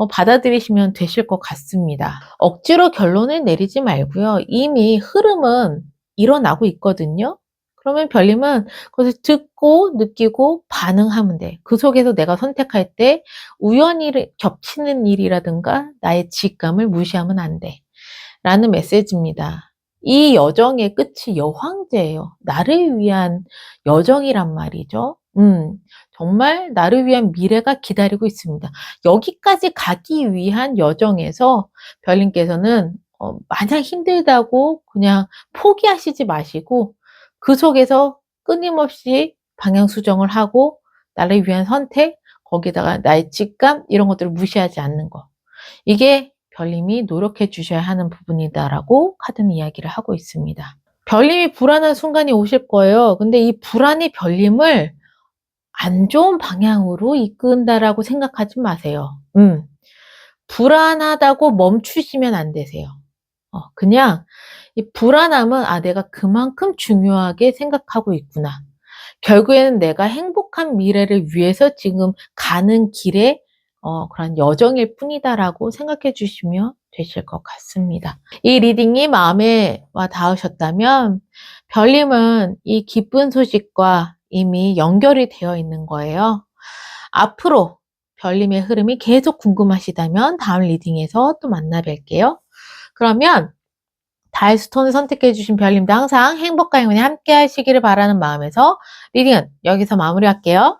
Speaker 1: 받아들이시면 되실 것 같습니다. 억지로 결론을 내리지 말고요. 이미 흐름은 일어나고 있거든요. 그러면 별님은 그것을 듣고 느끼고 반응하면 돼. 그 속에서 내가 선택할 때 우연히 겹치는 일이라든가 나의 직감을 무시하면 안 돼. 라는 메시지입니다. 이 여정의 끝이 여황제예요. 나를 위한 여정이란 말이죠. 정말 나를 위한 미래가 기다리고 있습니다. 여기까지 가기 위한 여정에서 별님께서는 마냥 힘들다고 그냥 포기하시지 마시고 그 속에서 끊임없이 방향 수정을 하고 나를 위한 선택, 거기다가 나의 직감 이런 것들을 무시하지 않는 거. 이게 별님이 노력해 주셔야 하는 부분이다라고 카드는 이야기를 하고 있습니다. 별님이 불안한 순간이 오실 거예요. 근데 이 불안이 별님을 안 좋은 방향으로 이끈다라고 생각하지 마세요. 불안하다고 멈추시면 안 되세요. 그냥 이 불안함은 내가 그만큼 중요하게 생각하고 있구나. 결국에는 내가 행복한 미래를 위해서 지금 가는 길에 그런 여정일 뿐이다라고 생각해 주시면 되실 것 같습니다. 이 리딩이 마음에 와 닿으셨다면 별님은 이 기쁜 소식과 이미 연결이 되어 있는 거예요. 앞으로 별님의 흐름이 계속 궁금하시다면 다음 리딩에서 또 만나 뵐게요. 그러면 다이스톤을 선택해 주신 별님도 항상 행복과 행운이 함께 하시기를 바라는 마음에서 리딩은 여기서 마무리할게요.